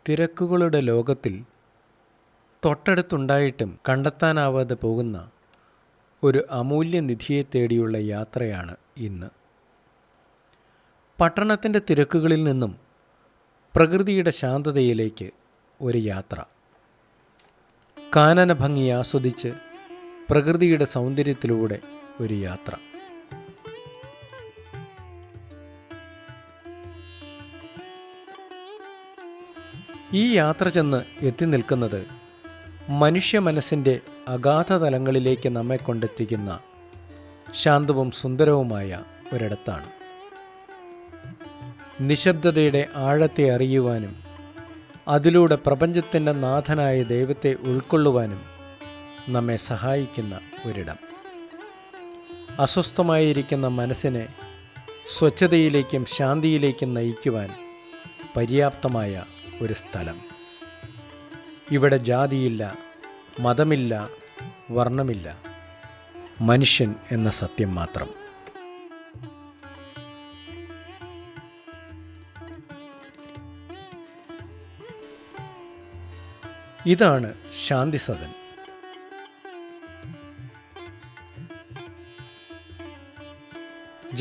തിരക്കുകളുടെ ലോകത്തിൽ തൊട്ടടുത്തുണ്ടായിട്ടും കണ്ടെത്താനാവാതെ പോകുന്ന ഒരു അമൂല്യനിധിയെ തേടിയുള്ള യാത്രയാണ് ഇന്ന്. പട്ടണത്തിൻ്റെ തിരക്കുകളിൽ നിന്നും പ്രകൃതിയുടെ ശാന്തതയിലേക്ക് ഒരു യാത്ര. കാനന ഭംഗി ആസ്വദിച്ച് പ്രകൃതിയുടെ സൗന്ദര്യത്തിലൂടെ ഒരു യാത്ര. ഈ യാത്ര ചെന്ന് എത്തി നിൽക്കുന്നത് മനുഷ്യ മനസ്സിൻ്റെ അഗാധ തലങ്ങളിലേക്ക് നമ്മെ കൊണ്ടെത്തിക്കുന്ന ശാന്തവും സുന്ദരവുമായ ഒരിടത്താണ്. നിശബ്ദതയുടെ ആഴത്തെ അറിയുവാനും അതിലൂടെ പ്രപഞ്ചത്തിൻ്റെ നാഥനായ ദൈവത്തെ ഉൾക്കൊള്ളുവാനും നമ്മെ സഹായിക്കുന്ന ഒരിടം. അസ്വസ്ഥമായിരിക്കുന്ന മനസ്സിനെ സ്വച്ഛതയിലേക്കും ശാന്തിയിലേക്കും നയിക്കുവാൻ പര്യാപ്തമായ ഒരു സ്ഥലം. ഇവിടെ ജാതിയില്ല, മതമില്ല, വർണ്ണമില്ല, മനുഷ്യൻ എന്ന സത്യം മാത്രം. ഇതാണ് ശാന്തിസദൻ.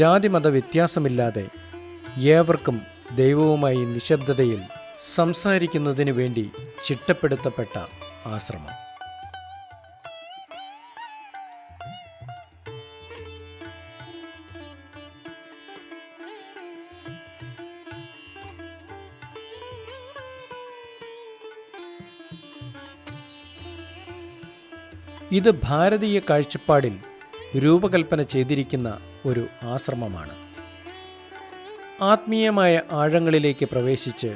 ജാതിമത വ്യത്യാസമില്ലാതെ ഏവർക്കും ദൈവവുമായി നിശബ്ദതയിൽ സംസാരിക്കുന്നതിന് വേണ്ടി ചിട്ടപ്പെടുത്തപ്പെട്ട ആശ്രമം. ഇത് ഭാരതീയ കാഴ്ചപ്പാടിൽ രൂപകൽപ്പന ചെയ്തിരിക്കുന്ന ഒരു ആശ്രമമാണ്. ആത്മീയമായ ആഴങ്ങളിലേക്ക് പ്രവേശിച്ച്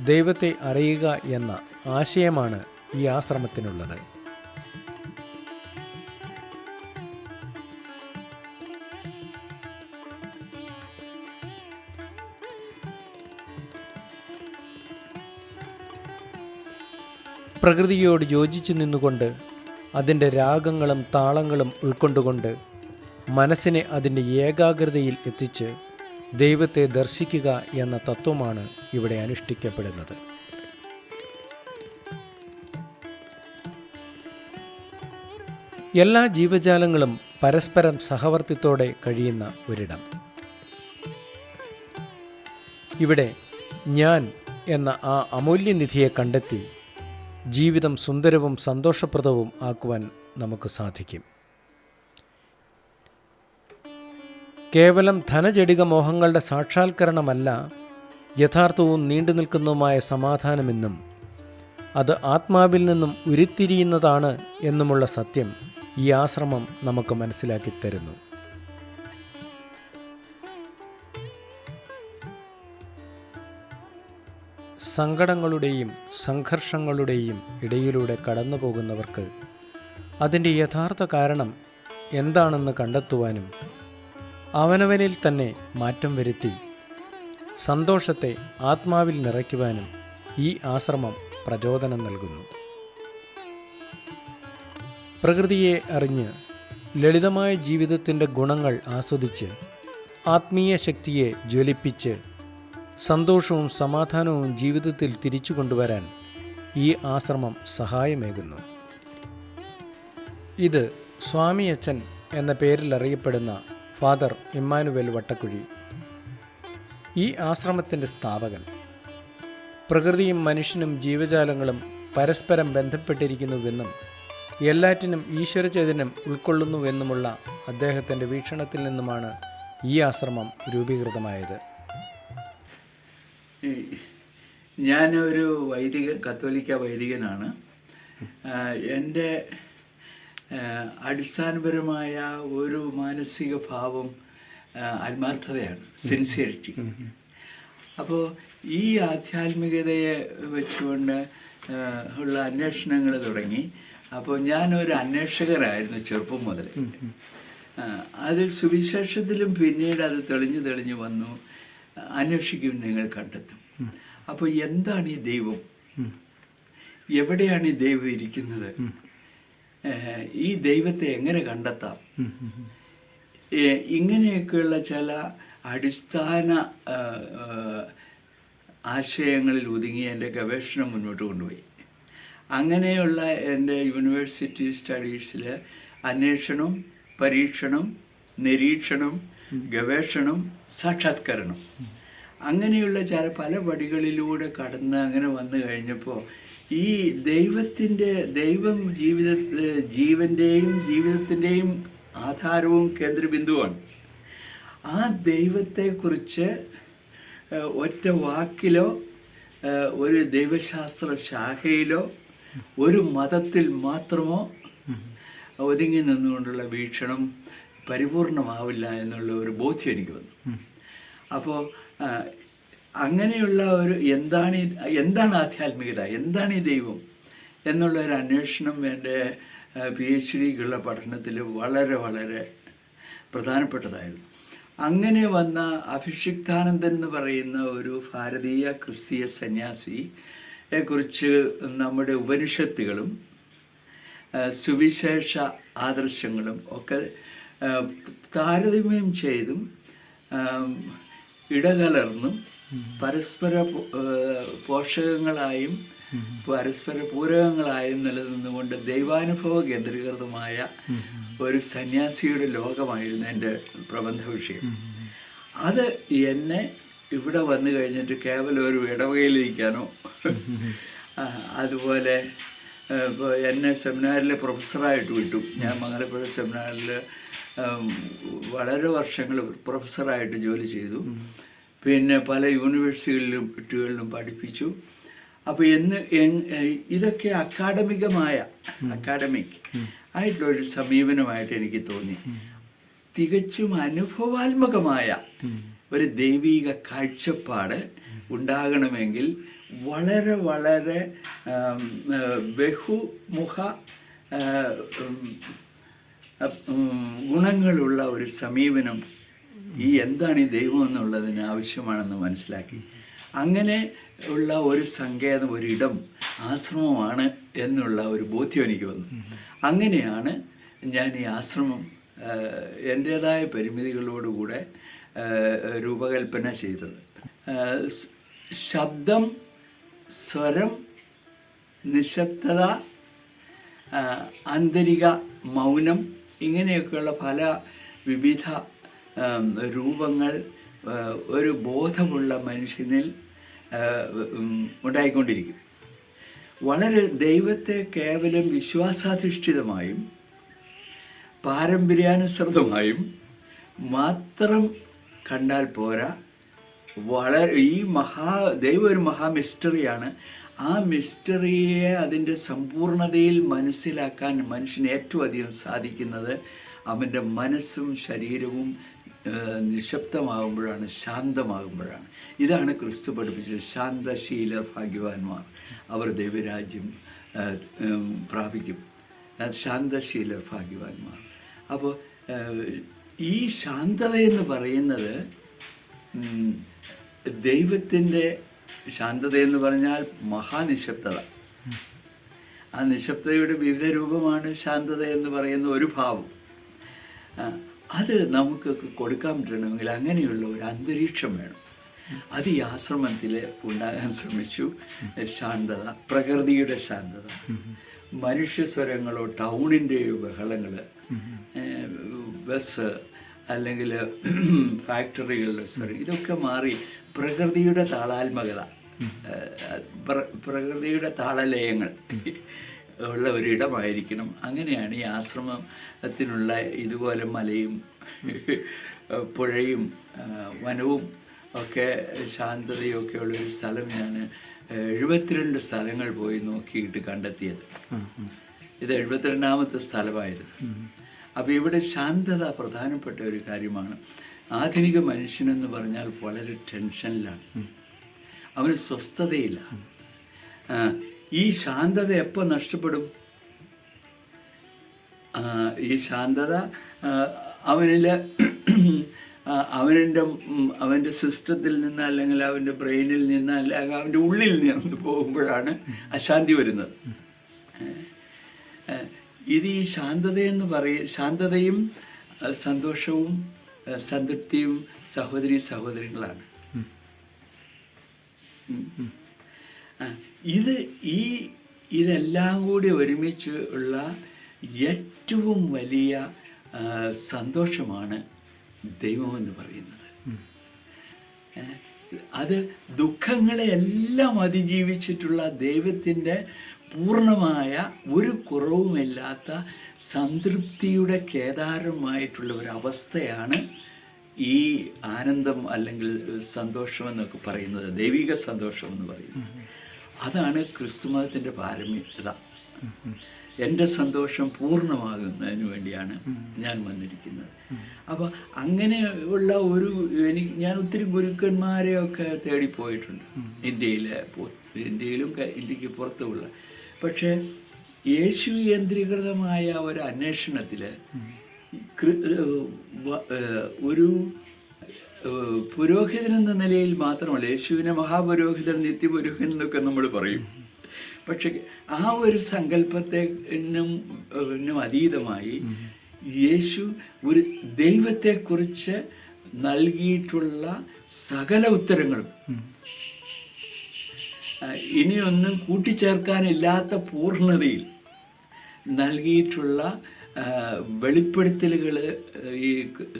ദൈവത്തെ അറിയുക എന്ന ആശയമാണ് ഈ ആശ്രമത്തിനുള്ളത്. പ്രകൃതിയോട് യോജിച്ചു നിന്നുകൊണ്ട് അതിൻ്റെ രാഗങ്ങളും താളങ്ങളും ഉൾക്കൊണ്ടുകൊണ്ട് മനസ്സിനെ അതിൻ്റെ ഏകാഗ്രതയിൽ എത്തിച്ച് ദൈവത്തെ ദർശിക്കുക എന്ന തത്വമാണ് ഇവിടെ അനുഷ്ഠിക്കപ്പെടുന്നത്. എല്ലാ ജീവജാലങ്ങളും പരസ്പരം സഹവർത്തിത്തോടെ കഴിയുന്ന ഒരിടം. ഇവിടെ ഞാൻ എന്ന ആ അമൂല്യനിധിയെ കണ്ടെത്തി ജീവിതം സുന്ദരവും സന്തോഷപ്രദവും ആക്കുവാൻ നമുക്ക് സാധിക്കും. കേവലം ധനജടിക മോഹങ്ങളുടെ സാക്ഷാത്കരണമല്ല യഥാർത്ഥവും നീണ്ടു നിൽക്കുന്നതുമായ സമാധാനമെന്നും അത് ആത്മാവിൽ നിന്നും ഉരുത്തിരിയുന്നതാണ് എന്നുമുള്ള സത്യം ഈ ആശ്രമം നമുക്ക് മനസ്സിലാക്കി തരുന്നു. സങ്കടങ്ങളുടെയും സംഘർഷങ്ങളുടെയും ഇടയിലൂടെ കടന്നു പോകുന്നവർക്ക് അതിൻ്റെ യഥാർത്ഥ കാരണം എന്താണെന്ന് കണ്ടെത്തുവാനും അവനവനിൽ തന്നെ മാറ്റം വരുത്തി സന്തോഷത്തെ ആത്മാവിൽ നിറയ്ക്കുവാനും ഈ ആശ്രമം പ്രചോദനം നൽകുന്നു. പ്രകൃതിയെ അറിഞ്ഞ് ലളിതമായ ജീവിതത്തിൻ്റെ ഗുണങ്ങൾ ആസ്വദിച്ച് ആത്മീയ ശക്തിയെ ജ്വലിപ്പിച്ച് സന്തോഷവും സമാധാനവും ജീവിതത്തിൽ തിരിച്ചു കൊണ്ടുവരാൻ ഈ ആശ്രമം സഹായമേകുന്നു. ഇത് സ്വാമിയച്ചൻ എന്ന പേരിൽ അറിയപ്പെടുന്ന ഫാദർ ഇമ്മാനുവേൽ വട്ടക്കുഴി, ഈ ആശ്രമത്തിൻ്റെ സ്ഥാപകൻ. പ്രകൃതിയും മനുഷ്യനും ജീവജാലങ്ങളും പരസ്പരം ബന്ധപ്പെട്ടിരിക്കുന്നുവെന്നും എല്ലാറ്റിനും ഈശ്വരചൈതന്യം ഉൾക്കൊള്ളുന്നുവെന്നുമുള്ള അദ്ദേഹത്തിൻ്റെ വീക്ഷണത്തിൽ നിന്നുമാണ് ഈ ആശ്രമം രൂപീകൃതമായത്. ഞാനൊരു കത്തോലിക്ക വൈദികനാണ്. എൻ്റെ അടിസ്ഥാനപരമായ ഒരു മാനസിക ഭാവം ആത്മാർത്ഥതയാണ്, സിൻസിയറിറ്റി. അപ്പോൾ ഈ ആധ്യാത്മികതയെ വെച്ചുകൊണ്ട് ഉള്ള അന്വേഷണങ്ങൾ തുടങ്ങി. അപ്പോൾ ഞാനൊരു അന്വേഷകരായിരുന്നു ചെറുപ്പം മുതൽ. അത് സുവിശേഷത്തിലും പിന്നീട് അത് തെളിഞ്ഞു വന്നു. അന്വേഷിക്കും, നിങ്ങൾ കണ്ടെത്തും. അപ്പോൾ എന്താണ് ഈ ദൈവം? എവിടെയാണ് ഈ ദൈവം ഇരിക്കുന്നത്? ഈ ദൈവത്തെ എങ്ങനെ കണ്ടെത്താം? ഇങ്ങനെയൊക്കെയുള്ള ചില അടിസ്ഥാന ആശയങ്ങളിൽ ഒതുങ്ങി എൻ്റെ ഗവേഷണം മുന്നോട്ട് കൊണ്ടുപോയി. അങ്ങനെയുള്ള എൻ്റെ യൂണിവേഴ്സിറ്റി സ്റ്റഡീസിൽ അന്വേഷണം, പരീക്ഷണം, നിരീക്ഷണം, ഗവേഷണം, സാക്ഷാത്കരണം, അങ്ങനെയുള്ള പല പടികളിലൂടെ കടന്ന് അങ്ങനെ വന്നു കഴിഞ്ഞപ്പോൾ ഈ ദൈവം ജീവൻ്റെയും ജീവിതത്തിൻ്റെയും ആധാരവും കേന്ദ്രബിന്ദുവാണ്. ആ ദൈവത്തെക്കുറിച്ച് ഒറ്റ വാക്കിലോ ഒരു ദൈവശാസ്ത്ര ശാഖയിലോ ഒരു മതത്തിൽ മാത്രമോ ഒതുങ്ങി നിന്നുകൊണ്ടുള്ള വീക്ഷണം പരിപൂർണമാവില്ല എന്നുള്ള ഒരു ബോധ്യം എനിക്ക് വന്നു. അപ്പോൾ അങ്ങനെയുള്ള ഒരു എന്താണ് ആധ്യാത്മികത, എന്താണ് ഈ ദൈവം എന്നുള്ള ഒരു അന്വേഷണം എൻ്റെ PhDക്കുള്ള പഠനത്തിൽ വളരെ വളരെ പ്രധാനപ്പെട്ടതായിരുന്നു. അങ്ങനെ വന്ന അഭിഷിക്താനന്ദൻ എന്ന് പറയുന്ന ഒരു ഭാരതീയ ക്രിസ്തീയ സന്യാസിയെ കുറിച്ച് നമ്മുടെ ഉപനിഷത്തുകളും സുവിശേഷ ആദർശങ്ങളും ഒക്കെ താരതമ്യം ചെയ്തും ഇടകലർന്നും പരസ്പര പോഷകങ്ങളായും പരസ്പര പൂരകങ്ങളായും നിലനിന്നുകൊണ്ട് ദൈവാനുഭവ കേന്ദ്രീകൃതമായ ഒരു സന്യാസിയുടെ ലോകമായിരുന്നു എൻ്റെ പ്രബന്ധ വിഷയം. അത് എന്നെ ഇവിടെ വന്നു കഴിഞ്ഞിട്ട് കേവലം ഒരു ഇടവകയിലിരിക്കാനോ അതുപോലെ ഇപ്പോൾ എന്നെ സെമിനാറിലെ പ്രൊഫസറായിട്ട് വിട്ടു. ഞാൻ മംഗലപ്പുഴ സെമിനാറിൽ വളരെ വർഷങ്ങൾ പ്രൊഫസറായിട്ട് ജോലി ചെയ്തു. പിന്നെ പല യൂണിവേഴ്സിറ്റികളിലും പഠിപ്പിച്ചു. അപ്പോൾ ഇതൊക്കെ അക്കാഡമിക് ആയിട്ടുള്ളൊരു സമീപനമായിട്ട് എനിക്ക് തോന്നി. തികച്ചും അനുഭവാത്മകമായ ഒരു ദൈവിക കാഴ്ചപ്പാട് ഉണ്ടാകണമെങ്കിൽ വളരെ വളരെ ബഹുമുഖ ഗുണങ്ങളുള്ള ഒരു സമീപനം എന്താണ് ഈ ദൈവം എന്നുള്ളതിന് ആവശ്യമാണെന്ന് മനസ്സിലാക്കി. അങ്ങനെ ഉള്ള ഒരു സങ്കേതം, ഒരിടം ആശ്രമമാണ് എന്നുള്ള ഒരു ബോധ്യം എനിക്ക് വന്നു. അങ്ങനെയാണ് ഞാൻ ഈ ആശ്രമം എൻ്റേതായ പരിമിതികളോടുകൂടെ രൂപകൽപ്പന ചെയ്തത്. ശബ്ദം, സ്വരം, നിശബ്ദത, ആന്തരിക മൗനം, ഇങ്ങനെയൊക്കെയുള്ള പല വിവിധ രൂപങ്ങൾ ഒരു ബോധമുള്ള മനുഷ്യനിൽ ഉണ്ടായിക്കൊണ്ടിരിക്കും. വളരെ ദൈവത്തെ കേവലം വിശ്വാസാധിഷ്ഠിതമായും പാരമ്പര്യാനുസൃതമായും മാത്രം കണ്ടാൽ പോരാ. ദൈവം ഒരു മിസ്റ്ററിയാണ്. ആ മിസ്റ്ററിയെ അതിൻ്റെ സമ്പൂർണതയിൽ മനസ്സിലാക്കാൻ മനുഷ്യന് ഏറ്റവും അധികം സാധിക്കുന്നത് അവൻ്റെ മനസ്സും ശരീരവും നിശബ്ദമാകുമ്പോഴാണ്, ശാന്തമാകുമ്പോഴാണ്. ഇതാണ് ക്രിസ്തു പഠിപ്പിച്ചത്. ശാന്തശീല ഭാഗ്യവാന്മാർ, അവർ ദൈവരാജ്യം പ്രാപിക്കും. ശാന്തശീല ഭാഗ്യവാന്മാർ. അപ്പോൾ ഈ ശാന്തതയെന്ന് പറയുന്നത് ദൈവത്തിൻ്റെ ശാന്തതയെന്ന് പറഞ്ഞാൽ മഹാനിശബ്ദത. ആ നിശബ്ദതയുടെ വിവിധ രൂപമാണ് ശാന്തത എന്ന് പറയുന്ന ഒരു ഭാവം. അത് നമുക്ക് കൊടുക്കാൻ പറ്റണമെങ്കിൽ അങ്ങനെയുള്ള ഒരു അന്തരീക്ഷം വേണം. അത് ഈ ആശ്രമത്തിൽ ഉണ്ടാകാൻ ശ്രമിച്ചു. ശാന്തത, പ്രകൃതിയുടെ ശാന്തത, മനുഷ്യസ്വരങ്ങളോ ടൗണിൻ്റെയോ ബഹളങ്ങൾ, ബസ് അല്ലെങ്കിൽ ഫാക്ടറികളുടെ സ്വരം, ഇതൊക്കെ മാറി പ്രകൃതിയുടെ താളാത്മകത, പ്രകൃതിയുടെ താളലയങ്ങൾ ഉള്ള ഒരിടമായിരിക്കണം. അങ്ങനെയാണ് ഈ ആശ്രമത്തിനുള്ള ഇതുപോലെ മലയും പുഴയും വനവും ഒക്കെ ശാന്തതയും ഒക്കെ ഉള്ളൊരു സ്ഥലം ഞാൻ 72 സ്ഥലങ്ങൾ പോയി നോക്കിയിട്ട് കണ്ടെത്തിയത്. ഇത് 72ാമത്തെ സ്ഥലമായിരുന്നു. അപ്പോൾ ഇവിടെ ശാന്തത പ്രധാനപ്പെട്ട ഒരു കാര്യമാണ്. ആധുനിക മനുഷ്യനെന്ന് പറഞ്ഞാൽ വളരെ ടെൻഷനിലാണ്, അവന് സ്വസ്ഥതയില്ല. ഈ ശാന്തത എപ്പോൾ നഷ്ടപ്പെടും? ഈ ശാന്തത അവൻ്റെ സിസ്റ്റത്തിൽ നിന്ന്, അല്ലെങ്കിൽ അവൻ്റെ ബ്രെയിനിൽ നിന്ന്, അല്ലെങ്കിൽ അവൻ്റെ ഉള്ളിൽ നിന്ന് പോകുമ്പോഴാണ് അശാന്തി വരുന്നത്. ഇത് ഈ ശാന്തതയെന്ന് ശാന്തതയും സന്തോഷവും സംതൃപ്തിയും സഹോദരങ്ങളാണ്. ഇതെല്ലാം കൂടി ഒരുമിച്ച് ഉള്ള ഏറ്റവും വലിയ സന്തോഷമാണ് ദൈവമെന്ന് പറയുന്നത്. അത് ദുഃഖങ്ങളെയെല്ലാം അതിജീവിച്ചിട്ടുള്ള ദൈവത്തിൻ്റെ പൂർണ്ണമായ ഒരു കുറവുമില്ലാത്ത സംതൃപ്തിയുടെ കേദാരമായിട്ടുള്ള ഒരവസ്ഥയാണ് ഈ ആനന്ദം അല്ലെങ്കിൽ സന്തോഷമെന്നൊക്കെ പറയുന്നത്, ദൈവിക സന്തോഷം എന്ന് പറയുന്നത്. അതാണ് ക്രിസ്തുമതത്തിൻ്റെ പാരമ്യത. എൻ്റെ സന്തോഷം പൂർണ്ണമാകുന്നതിന് വേണ്ടിയാണ് ഞാൻ വന്നിരിക്കുന്നത്. അപ്പോൾ അങ്ങനെയുള്ള ഞാൻ ഒത്തിരി ഗുരുക്കന്മാരെയൊക്കെ തേടിപ്പോയിട്ടുണ്ട്, ഇന്ത്യയിലും ഇന്ത്യക്ക് പുറത്തുമുള്ള. പക്ഷേ യേശു കേന്ദ്രീകൃതമായ ഒരു അന്വേഷണത്തിൽ ഒരു പുരോഹിതൻ എന്ന നിലയിൽ മാത്രമല്ല, യേശുവിനെ മഹാപുരോഹിതൻ, നിത്യപുരോഹിതൻ എന്നൊക്കെ നമ്മൾ പറയും. പക്ഷെ ആ ഒരു സങ്കല്പത്തിനും അതീതമായി യേശു ഒരു ദൈവത്തെക്കുറിച്ച് നൽകിയിട്ടുള്ള സകല ഉത്തരങ്ങളും, ഇനിയൊന്നും കൂട്ടിച്ചേർക്കാനില്ലാത്ത പൂർണ്ണതയിൽ നൽകിയിട്ടുള്ള വെളിപ്പെടുത്തലുകൾ ഈ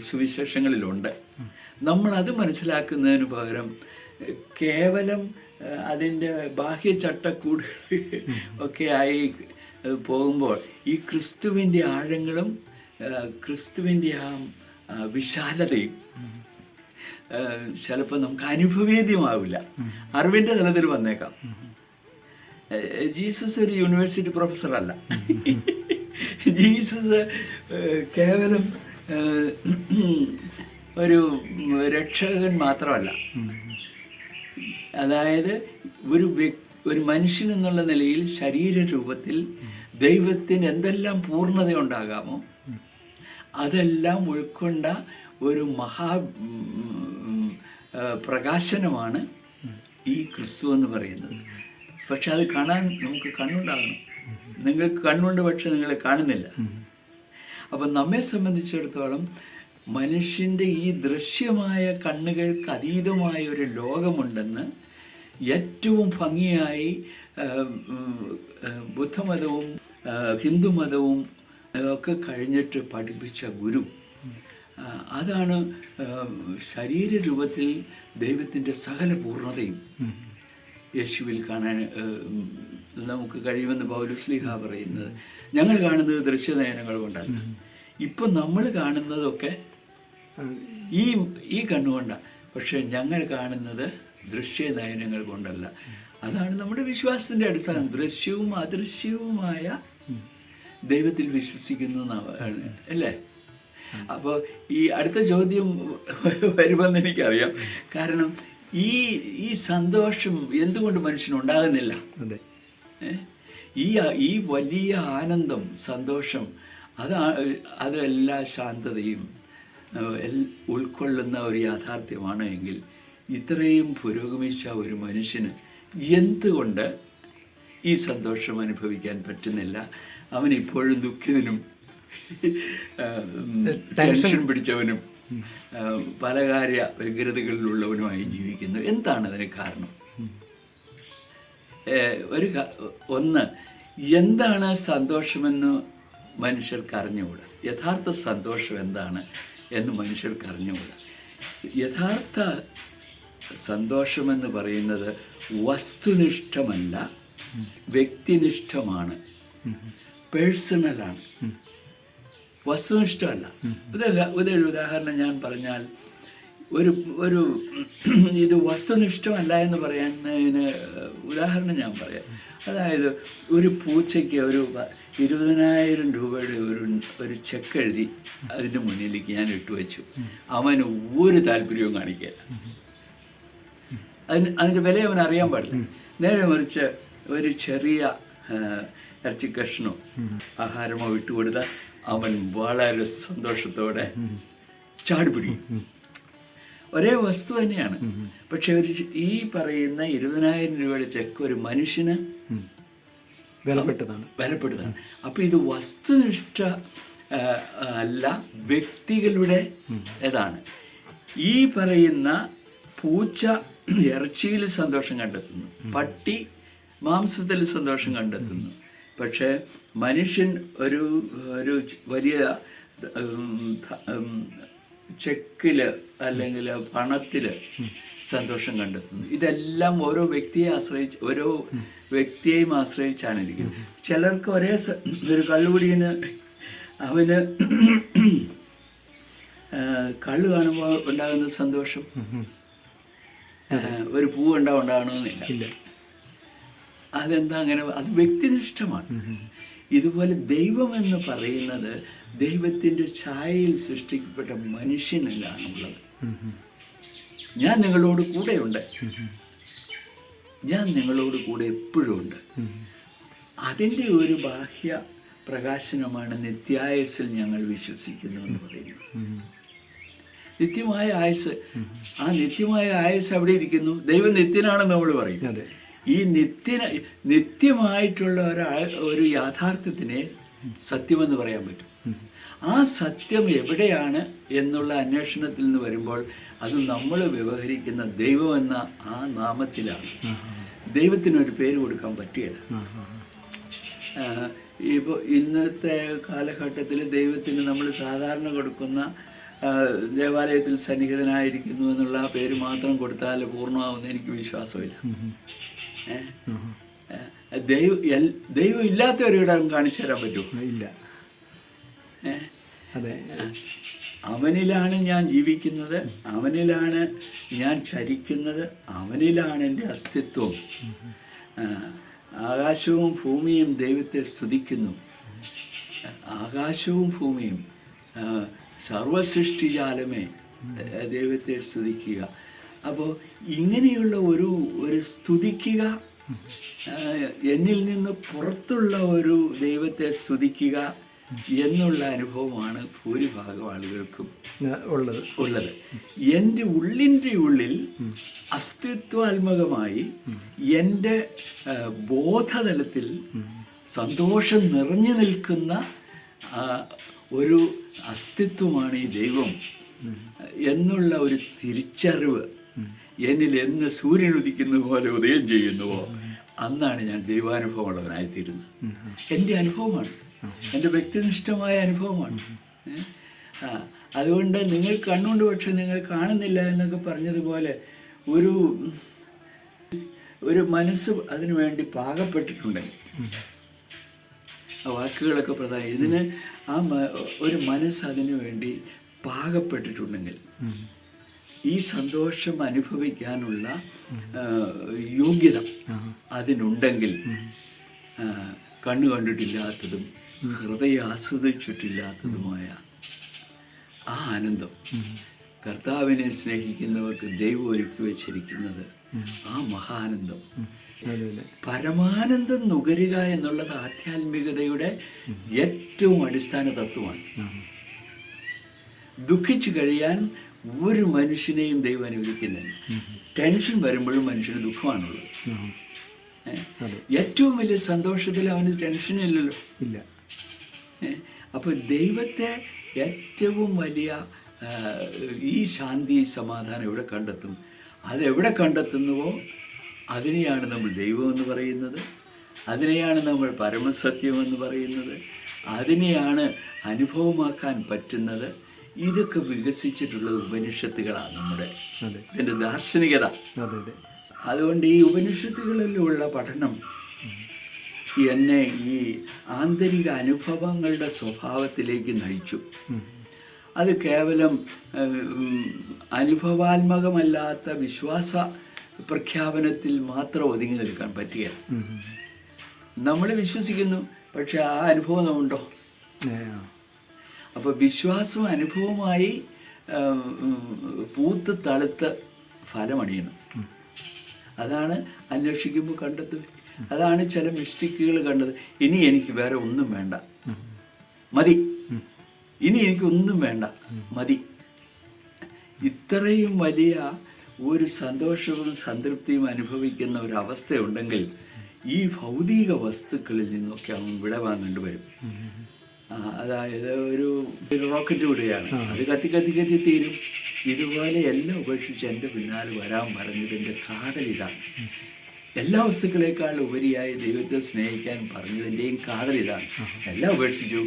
സുവിശേഷങ്ങളിലുണ്ട്. നമ്മളത് മനസ്സിലാക്കുന്നതിന് പകരം കേവലം അതിൻ്റെ ബാഹ്യ ചട്ടക്കൂട് ഒക്കെ ആയി പോകുമ്പോൾ ഈ ക്രിസ്തുവിൻ്റെ ആഴങ്ങളും ക്രിസ്തുവിൻ്റെ ആ വിശാലതയും ചിലപ്പോൾ നമുക്ക് അനുഭവേദ്യമാവില്ല, അറിവിൻ്റെ തലത്തിൽ വന്നേക്കാം. ജീസസ് ഒരു യൂണിവേഴ്സിറ്റി പ്രൊഫസറല്ല. ജീസസ് കേവലം ഒരു രക്ഷകൻ മാത്രമല്ല. അതായത് ഒരു മനുഷ്യൻ എന്നുള്ള നിലയിൽ ശരീരരൂപത്തിൽ ദൈവത്തിന് എന്തെല്ലാം പൂർണ്ണത ഉണ്ടാകാമോ അതെല്ലാം ഉൾക്കൊണ്ട ഒരു പ്രകാശനമാണ് ഈ ക്രിസ്തു എന്ന് പറയുന്നത്. പക്ഷെ അത് കാണാൻ നമുക്ക് കണ്ണുണ്ടാകണം. നിങ്ങൾക്ക് കണ്ണുണ്ട്, പക്ഷെ നിങ്ങളെ കാണുന്നില്ല. അപ്പം നമ്മെ സംബന്ധിച്ചിടത്തോളം മനുഷ്യൻ്റെ ഈ ദൃശ്യമായ കണ്ണുകൾക്ക് അതീതമായ ഒരു ലോകമുണ്ടെന്ന് ഏറ്റവും ഭംഗിയായി ബുദ്ധമതവും ഹിന്ദുമതവും ഒക്കെ കഴിഞ്ഞിട്ട് പഠിപ്പിച്ച ഗുരു, അതാണ് ശരീരരൂപത്തിൽ ദൈവത്തിൻ്റെ സകല പൂർണ്ണതയും യേശുവിൽ കാണാൻ നമുക്ക് കഴിയുമെന്ന് പൗലോസ്ലീഹ പറയുന്നത്. ഞങ്ങൾ കാണുന്നത് ദൃശ്യനയനങ്ങൾ കൊണ്ടല്ല. ഇപ്പം നമ്മൾ കാണുന്നതൊക്കെ ഈ കണ്ണുകൊണ്ടാണ്, പക്ഷെ ഞങ്ങൾ കാണുന്നത് ദൃശ്യനയനങ്ങൾ കൊണ്ടല്ല. അതാണ് നമ്മുടെ വിശ്വാസത്തിൻ്റെ അടിസ്ഥാനം. ദൃശ്യവും അദൃശ്യവുമായ ദൈവത്തിൽ വിശ്വസിക്കുന്നു അല്ലേ? അപ്പോൾ ഈ അടുത്ത ചോദ്യം വരുമെന്ന് എനിക്കറിയാം. കാരണം ഈ സന്തോഷം എന്തുകൊണ്ട് മനുഷ്യനുണ്ടാകുന്നില്ല? ഈ വലിയ ആനന്ദം, സന്തോഷം, അതെല്ലാ ശാന്തതയും ഉൾക്കൊള്ളുന്ന ഒരു യാഥാർത്ഥ്യമാണ് എങ്കിൽ ഇത്രയും പുരോഗമിച്ച ഒരു മനുഷ്യന് എന്തുകൊണ്ട് ഈ സന്തോഷം അനുഭവിക്കാൻ പറ്റുന്നില്ല? അവൻ ഇപ്പോഴും ദുഃഖിതനും ടെൻഷൻ പിടിച്ചവനും പല കാര്യ വ്യഗ്രതകളിലുള്ളവനുമായി ജീവിക്കുന്നു. എന്താണ് അതിന് കാരണം? ഒന്ന്, എന്താണ് സന്തോഷമെന്ന് മനുഷ്യർക്ക് അറിഞ്ഞുകൂടാ. യഥാർത്ഥ സന്തോഷം എന്താണ് എന്ന് മനുഷ്യർക്ക് അറിഞ്ഞുകൂടാ. യഥാർത്ഥ സന്തോഷമെന്ന് പറയുന്നത് വസ്തുനിഷ്ഠമല്ല, വ്യക്തിനിഷ്ഠമാണ്, പേഴ്സണലാണ്, വസ്തുനിഷ്ഠമല്ല. ഒരു ഉദാഹരണം ഞാൻ പറഞ്ഞാൽ, ഒരു ഇത് വസ്തുനിഷ്ഠമല്ല എന്ന് പറയുന്നതിന് ഉദാഹരണം ഞാൻ പറയാം. അതായത് ഒരു പൂച്ചയ്ക്ക് ഒരു 20,000 രൂപയുടെ ഒരു ചെക്ക് എഴുതി അതിൻ്റെ മുന്നിലേക്ക് ഞാൻ ഇട്ടുവെച്ചു. അവന് ഒരു താല്പര്യവും കാണിക്കില്ല. അതിൻ്റെ വില അവൻ അറിയാൻ പാടില്ല. നേരെ മറിച്ച് ഒരു ചെറിയ ഇറച്ചി കഷ്ണോ ആഹാരമോ വിട്ടുകൊടുത്താൽ അവൻ വളരെ സന്തോഷത്തോടെ ചാടിപ്പിടിക്കും. ഒരേ വസ്തു തന്നെയാണ്, പക്ഷെ ഈ പറയുന്ന 20,000 രൂപയുടെ ചെക്ക് ഒരു മനുഷ്യന് വിലപ്പെട്ടതാണ്. അപ്പൊ ഇത് വസ്തുനിഷ്ഠ അല്ല, വ്യക്തികളുടെ ഇതാണ്. ഈ പറയുന്ന പൂച്ച ഇറച്ചിയിൽ സന്തോഷം കണ്ടെത്തുന്നു, പട്ടി മാംസത്തിൽ സന്തോഷം കണ്ടെത്തുന്നു. പക്ഷേ മനുഷ്യൻ ഒരു ഒരു വലിയ ചെക്കില് അല്ലെങ്കിൽ പണത്തിൽ സന്തോഷം കണ്ടെത്തുന്നു. ഇതെല്ലാം ഓരോ വ്യക്തിയെയും ആശ്രയിച്ചാണ് ഇരിക്കുന്നത്. ചിലർക്ക് ഒരു കള്ളുകുടിയന് അവന് കള്ള് കാണുമ്പോൾ ഉണ്ടാകുന്ന സന്തോഷം ഒരു പൂ ഉണ്ടാകണമെന്നില്ല. അതെന്താ അങ്ങനെ? അത് വ്യക്തിനിഷ്ഠമാണ്. ഇതുപോലെ ദൈവം എന്ന് പറയുന്നത് ദൈവത്തിൻ്റെ ഛായയിൽ സൃഷ്ടിക്കപ്പെട്ട മനുഷ്യനിലാണ് ഉള്ളത്. ഞാൻ നിങ്ങളോട് കൂടെയുണ്ട്, ഞാൻ നിങ്ങളോട് കൂടെ എപ്പോഴും ഉണ്ട്. അതിൻ്റെ ഒരു ബാഹ്യ പ്രകാശനമാണ് നിത്യായുസ്സിൽ ഞങ്ങൾ വിശ്വസിക്കുന്നു എന്ന് പറയുന്നത്. നിത്യമായ ആയുസ്, ആ നിത്യമായ ആയുസ് അവിടെ ഇരിക്കുന്നു. ദൈവം നിത്യനാണെന്ന് നമ്മൾ പറയും. ഈ നിത്യമായിട്ടുള്ള ഒരു യാഥാർത്ഥ്യത്തിനെ സത്യമെന്ന് പറയാൻ പറ്റും. ആ സത്യം എവിടെയാണ് എന്നുള്ള അന്വേഷണത്തിൽ നിന്ന് വരുമ്പോൾ അത് നമ്മൾ വ്യവഹരിക്കുന്ന ദൈവം എന്ന ആ നാമത്തിലാണ്. ദൈവത്തിനൊരു പേര് കൊടുക്കാൻ പറ്റുകയില്ല. ഇപ്പോൾ ഇന്നത്തെ കാലഘട്ടത്തിൽ ദൈവത്തിന് നമ്മൾ സാധാരണ കൊടുക്കുന്ന ദേവാലയത്തിൽ സന്നിഹിതനായിരിക്കുന്നു എന്നുള്ള ആ പേര് മാത്രം കൊടുത്താൽ പൂർണ്ണമാവുമെന്ന് എനിക്ക് വിശ്വാസമില്ല. ദൈവം ഇല്ലാത്ത ഒരിടം കാണിച്ചു തരാൻ പറ്റുമോ? ഇല്ല. അവനിലാണ് ഞാൻ ജീവിക്കുന്നത്, അവനിലാണ് ഞാൻ ചരിക്കുന്നത്, അവനിലാണ് എൻ്റെ അസ്തിത്വം. ആകാശവും ഭൂമിയും ദൈവത്തെ സ്തുതിക്കുന്നു. ആകാശവും ഭൂമിയും സർവസൃഷ്ടിജാലമേ ദൈവത്തെ സ്തുതിക്കുക. അപ്പോൾ ഇങ്ങനെയുള്ള ഒരു സ്തുതിക്കുക, എന്നിൽ നിന്ന് പുറത്തുള്ള ഒരു ദൈവത്തെ സ്തുതിക്കുക എന്നുള്ള അനുഭവമാണ് ഭൂരിഭാഗം ആളുകൾക്കും ഉള്ളത്. എൻ്റെ ഉള്ളിൽ അസ്തിത്വാത്മകമായി എൻ്റെ ബോധതലത്തിൽ സന്തോഷം നിറഞ്ഞു നിൽക്കുന്ന ഒരു അസ്തിത്വമാണ് ഈ ദൈവം എന്നുള്ള ഒരു തിരിച്ചറിവ് എന്നിൽ എന്ന് സൂര്യൻ ഉദിക്കുന്ന പോലെ ഉദയം ചെയ്യുന്നുവോ അന്നാണ് ഞാൻ ദൈവാനുഭവമുള്ളവനായിത്തീരുന്നത്. എൻ്റെ അനുഭവമാണ്, എൻ്റെ വ്യക്തിനിഷ്ഠമായ അനുഭവമാണ്. അതുകൊണ്ട് നിങ്ങൾ കണ്ണുകൊണ്ട് പക്ഷെ നിങ്ങൾ കാണുന്നില്ല എന്നൊക്കെ പറഞ്ഞതുപോലെ ഒരു മനസ്സ് അതിനു വേണ്ടി പാകപ്പെട്ടിട്ടുണ്ടെങ്കിൽ, ആ വാക്കുകളൊക്കെ പ്രധാനം. ഇതിന് ഒരു മനസ്സ് അതിനു വേണ്ടി പാകപ്പെട്ടിട്ടുണ്ടെങ്കിൽ, ഈ സന്തോഷം അനുഭവിക്കാനുള്ള യോഗ്യത അതിനുണ്ടെങ്കിൽ, കണ്ണു കണ്ടിട്ടില്ലാത്തതും ഹൃദയം ആസ്വദിച്ചിട്ടില്ലാത്തതുമായ ആ ആനന്ദം കർത്താവിനെ സ്നേഹിക്കുന്നവർക്ക് ദൈവം ഒരുക്കി വച്ചിരിക്കുന്നത് ആ മഹാനന്ദം, പരമാനന്ദം നുകരുക എന്നുള്ളത് ആധ്യാത്മികതയുടെ ഏറ്റവും അടിസ്ഥാന തത്വമാണ്. ദുഃഖിച്ചു കഴിയാൻ ഒരു മനുഷ്യനെയും ദൈവം അനുവദിക്കുന്നില്ല. ടെൻഷൻ വരുമ്പോഴും മനുഷ്യന് ദുഃഖമാണുള്ളത്. ഏറ്റവും വലിയ സന്തോഷത്തിൽ അവന് ടെൻഷനില്ലല്ലോ. ഇല്ല. അപ്പോൾ ദൈവത്തെ ഏറ്റവും വലിയ ഈ ശാന്തി സമാധാനം എവിടെ കണ്ടെത്തും? അതെവിടെ കണ്ടെത്തുന്നുവോ അതിനെയാണ് നമ്മൾ ദൈവമെന്ന് പറയുന്നത്, അതിനെയാണ് നമ്മൾ പരമസത്യമെന്ന് പറയുന്നത്, അതിനെയാണ് അനുഭവമാക്കാൻ പറ്റുന്നത്. ഇതൊക്കെ വികസിച്ചിട്ടുള്ള ഉപനിഷത്തുകളാണ് നമ്മുടെ ഇതിൻ്റെ ദാർശനികത. അതുകൊണ്ട് ഈ ഉപനിഷത്തുകളിലുള്ള പഠനം എന്നെ ഈ ആന്തരിക അനുഭവങ്ങളുടെ സ്വഭാവത്തിലേക്ക് നയിച്ചു. അത് കേവലം അനുഭവാത്മകമല്ലാത്ത വിശ്വാസ പ്രഖ്യാപനത്തിൽ മാത്രം ഒതുങ്ങി നിൽക്കാൻ പറ്റുകയില്ല. നമ്മൾ വിശ്വസിക്കുന്നു, പക്ഷെ ആ അനുഭവം ഉണ്ടോ? അപ്പോൾ വിശ്വാസവും അനുഭവമായി പൂത്ത് തളുത്ത് ഫലമണിയണം. അതാണ് അന്വേഷിക്കുമ്പോൾ കണ്ടെത്തുക. അതാണ് ചില മിസ്റ്റേക്കുകൾ കണ്ടത്. ഇനി എനിക്ക് വേറെ ഒന്നും വേണ്ട, മതി. ഇനി എനിക്കൊന്നും വേണ്ട, മതി. ഇത്രയും വലിയ ഒരു സന്തോഷവും സംതൃപ്തിയും അനുഭവിക്കുന്ന ഒരവസ്ഥയുണ്ടെങ്കിൽ ഈ ഭൗതിക വസ്തുക്കളിൽ നിന്നൊക്കെ അവൻ വിടവാങ്ങേണ്ടി വരും. അതായത് ഒരു റോക്കറ്റ് വിടുകയാണ്, അത് കത്തി തീരും. ഇതുപോലെ എല്ലാം ഉപേക്ഷിച്ച് എൻ്റെ പിന്നാലെ വരാൻ പറഞ്ഞതിൻ്റെ കാതലിതാണ്. എല്ലാ വസ്തുക്കളെക്കാൾ ഉപരിയായി ദൈവത്തെ സ്നേഹിക്കാൻ പറഞ്ഞതിൻ്റെയും കാതലിതാണ്. എല്ലാം ഉപേക്ഷിച്ചു,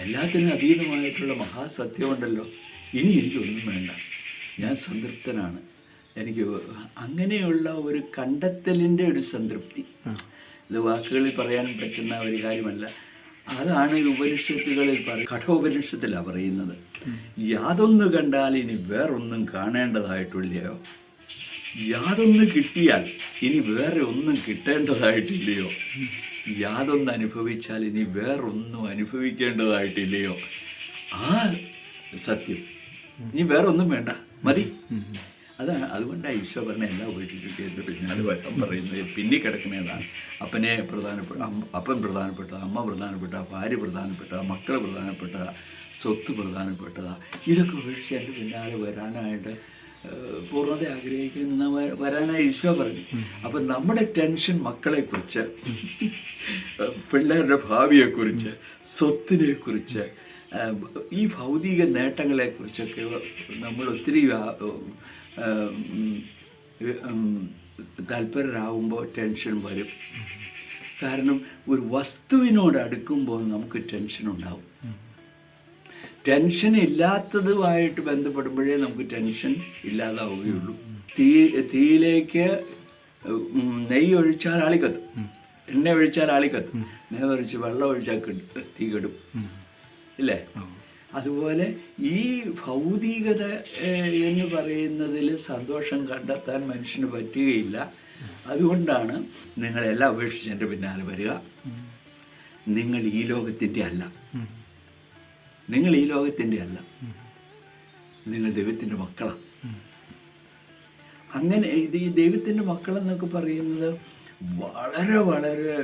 എല്ലാത്തിനും അതീതമായിട്ടുള്ള മഹാസത്യമുണ്ടല്ലോ, ഇനി എനിക്കൊന്നും വേണ്ട, ഞാൻ സംതൃപ്തനാണ്. എനിക്ക് അങ്ങനെയുള്ള ഒരു കണ്ടെത്തലിൻ്റെ ഒരു സംതൃപ്തി, ഇത് വാക്കുകളിൽ പറയാൻ പറ്റുന്ന ഒരു കാര്യമല്ല. അതാണ് ഉപനിഷത്തുകളിൽ കഠോപനിഷത്തിലാണ് പറയുന്നത്. യാതൊന്ന് കണ്ടാൽ ഇനി വേറൊന്നും കാണേണ്ടതായിട്ടില്ലയോ, യാതൊന്ന് കിട്ടിയാൽ ഇനി വേറെ ഒന്നും കിട്ടേണ്ടതായിട്ടില്ലയോ, യാതൊന്ന് അനുഭവിച്ചാൽ ഇനി വേറൊന്നും അനുഭവിക്കേണ്ടതായിട്ടില്ലയോ, ആ സത്യം, ഇനി വേറൊന്നും വേണ്ട, മതി. അതാണ്, അതുകൊണ്ടാണ് ഈശോ പറഞ്ഞ എല്ലാം ഉപേക്ഷിച്ചിട്ട് എൻ്റെ പിന്നാലെ വരാൻ പറയുന്നത്. പിന്നെ കിടക്കുന്നതാണ് അപ്പൻ പ്രധാനപ്പെട്ട, അമ്മ പ്രധാനപ്പെട്ട, ഭാര്യ പ്രധാനപ്പെട്ട, മക്കൾ പ്രധാനപ്പെട്ട, സ്വത്ത് പ്രധാനപ്പെട്ടതാ. ഇതൊക്കെ ഉപേക്ഷിച്ച് എൻ്റെ പിന്നാലെ വരാനായിട്ട് പൂർണ്ണത ആഗ്രഹിക്കുന്ന വരാനായി ഈശോ പറഞ്ഞു. അപ്പം നമ്മുടെ ടെൻഷൻ മക്കളെക്കുറിച്ച്, പിള്ളേരുടെ ഭാവിയെക്കുറിച്ച്, സ്വത്തിനെക്കുറിച്ച്, ഈ ഭൗതിക നേട്ടങ്ങളെക്കുറിച്ചൊക്കെ നമ്മൾ ഒത്തിരി തൽപരരാകുമ്പോൾ ടെൻഷൻ വരും. കാരണം ഒരു വസ്തുവിനോട് അടുക്കുമ്പോൾ നമുക്ക് ടെൻഷൻ ഉണ്ടാവും. ടെൻഷൻ ഇല്ലാത്തതുമായിട്ട് ബന്ധപ്പെടുമ്പോഴേ നമുക്ക് ടെൻഷൻ ഇല്ലാതാവുകയുള്ളൂ. തീയിലേക്ക് നെയ്യ് ഒഴിച്ചാൽ ആളിക്കത്തും, എണ്ണ ഒഴിച്ചാൽ ആളിക്കത്തും, നേരെ ഒഴിച്ച് വെള്ളം ഒഴിച്ചാൽ തീ കെടും, ഇല്ലേ? അതുപോലെ ഈ ഭൗതികത എന്ന് പറയുന്നതിൽ സന്തോഷം കണ്ടെത്താൻ മനുഷ്യന് പറ്റുകയില്ല. അതുകൊണ്ടാണ് നിങ്ങളെല്ലാം ഉപേക്ഷിച്ച് എൻ്റെ പിന്നാലെ വരിക. നിങ്ങൾ ഈ ലോകത്തിൻ്റെ അല്ല, നിങ്ങൾ ഈ ലോകത്തിൻ്റെ അല്ല, നിങ്ങൾ ദൈവത്തിൻ്റെ മക്കളാണ്. അങ്ങനെ ഇത് ഈ ദൈവത്തിൻ്റെ മക്കളെന്നൊക്കെ പറയുന്നത് വളരെ വളരെ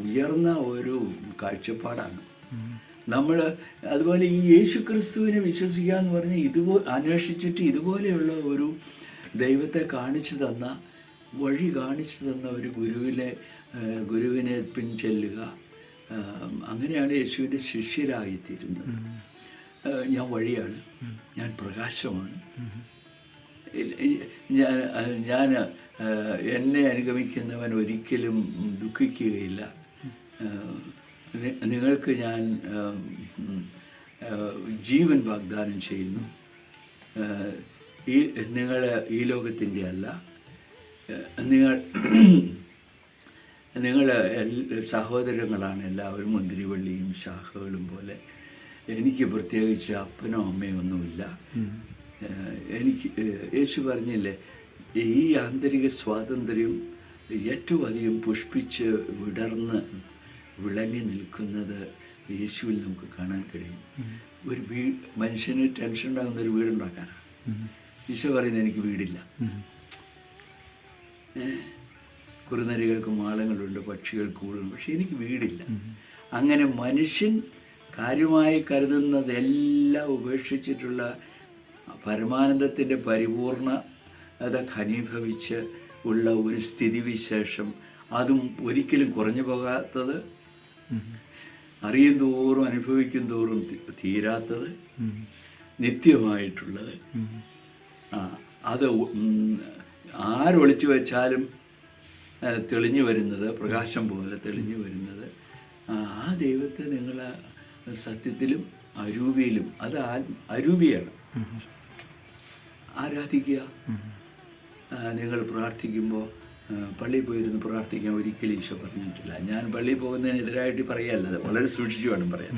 ഉയർന്ന ഒരു കാഴ്ചപ്പാടാണ്. നമ്മൾ അതുപോലെ ഈ യേശു ക്രിസ്തുവിനെ വിശ്വസിക്കുക എന്ന് പറഞ്ഞാൽ അന്വേഷിച്ചിട്ട് ഇതുപോലെയുള്ള ഒരു ദൈവത്തെ കാണിച്ചു തന്ന, വഴി കാണിച്ചു തന്ന ഒരു ഗുരുവിനെ പിൻചെല്ലുക. അങ്ങനെയാണ് യേശുവിൻ്റെ ശിഷ്യരായിത്തീരുന്നത്. ഞാൻ വഴിയാണ്, ഞാൻ പ്രകാശമാണ്, ഞാൻ എന്നെ അനുഗമിക്കുന്നവൻ ഒരിക്കലും ദുഃഖിക്കുകയില്ല, നിങ്ങൾക്ക് ഞാൻ ജീവൻ വാഗ്ദാനം ചെയ്യുന്നു, നിങ്ങൾ ഈ ലോകത്തിൻ്റെ അല്ല, നിങ്ങൾ സഹോദരങ്ങളാണ് എല്ലാവരും, മുന്തിരിവള്ളിയും ശാഖകളും പോലെ. എനിക്ക് പ്രത്യേകിച്ച് അപ്പനോ അമ്മയോ ഒന്നുമില്ല. എനിക്ക് യേശു പറഞ്ഞില്ലേ, ഈ ആന്തരിക സ്വാതന്ത്ര്യം ഏറ്റവും അധികം പുഷ്പിച്ച് വിടർന്ന് വിളങ്ങി നിൽക്കുന്നത് യേശുവിൽ നമുക്ക് കാണാൻ കഴിയും. ഒരു മനുഷ്യന് ടെൻഷൻ ഉണ്ടാകുന്ന ഒരു വീടുണ്ടാക്കാനാണ്. ഈശോ പറയുന്നത് എനിക്ക് വീടില്ല, കുറുനരികൾക്ക് മാളങ്ങളുണ്ട്, പക്ഷികൾക്ക് കൂടുണ്ട്, പക്ഷെ എനിക്ക് വീടില്ല. അങ്ങനെ മനുഷ്യൻ കാര്യമായി കരുതുന്നതെല്ലാം ഉപേക്ഷിച്ചിട്ടുള്ള പരമാനന്ദത്തിൻ്റെ പരിപൂർണത ഘനീഭവിച്ച് ഉള്ള ഒരു സ്ഥിതിവിശേഷം, അതും ഒരിക്കലും കുറഞ്ഞു പോകാത്തത്, അറിയും തോറും അനുഭവിക്കും തോറും തീരാത്തത്, നിത്യമായിട്ടുള്ളത്, അത് ആരൊളിച്ചു വെച്ചാലും തെളിഞ്ഞു വരുന്നത്, പ്രകാശം പോലെ തെളിഞ്ഞു വരുന്നത്, ആ ദൈവത്തെ നിങ്ങൾ സത്യത്തിലും അരൂപിയിലും, അത് അരൂപിയാണ്, ആരാധിക്കുക. നിങ്ങൾ പ്രാർത്ഥിക്കുമ്പോൾ പള്ളിയിൽ പോയിരുന്ന് പ്രാർത്ഥിക്കാൻ ഒരിക്കലും ഈശോ പറഞ്ഞിട്ടില്ല. ഞാൻ പള്ളിയിൽ പോകുന്നതിനെതിരായിട്ട് പറയല്ലത്, വളരെ സൂക്ഷിച്ചു വേണം പറയാൻ.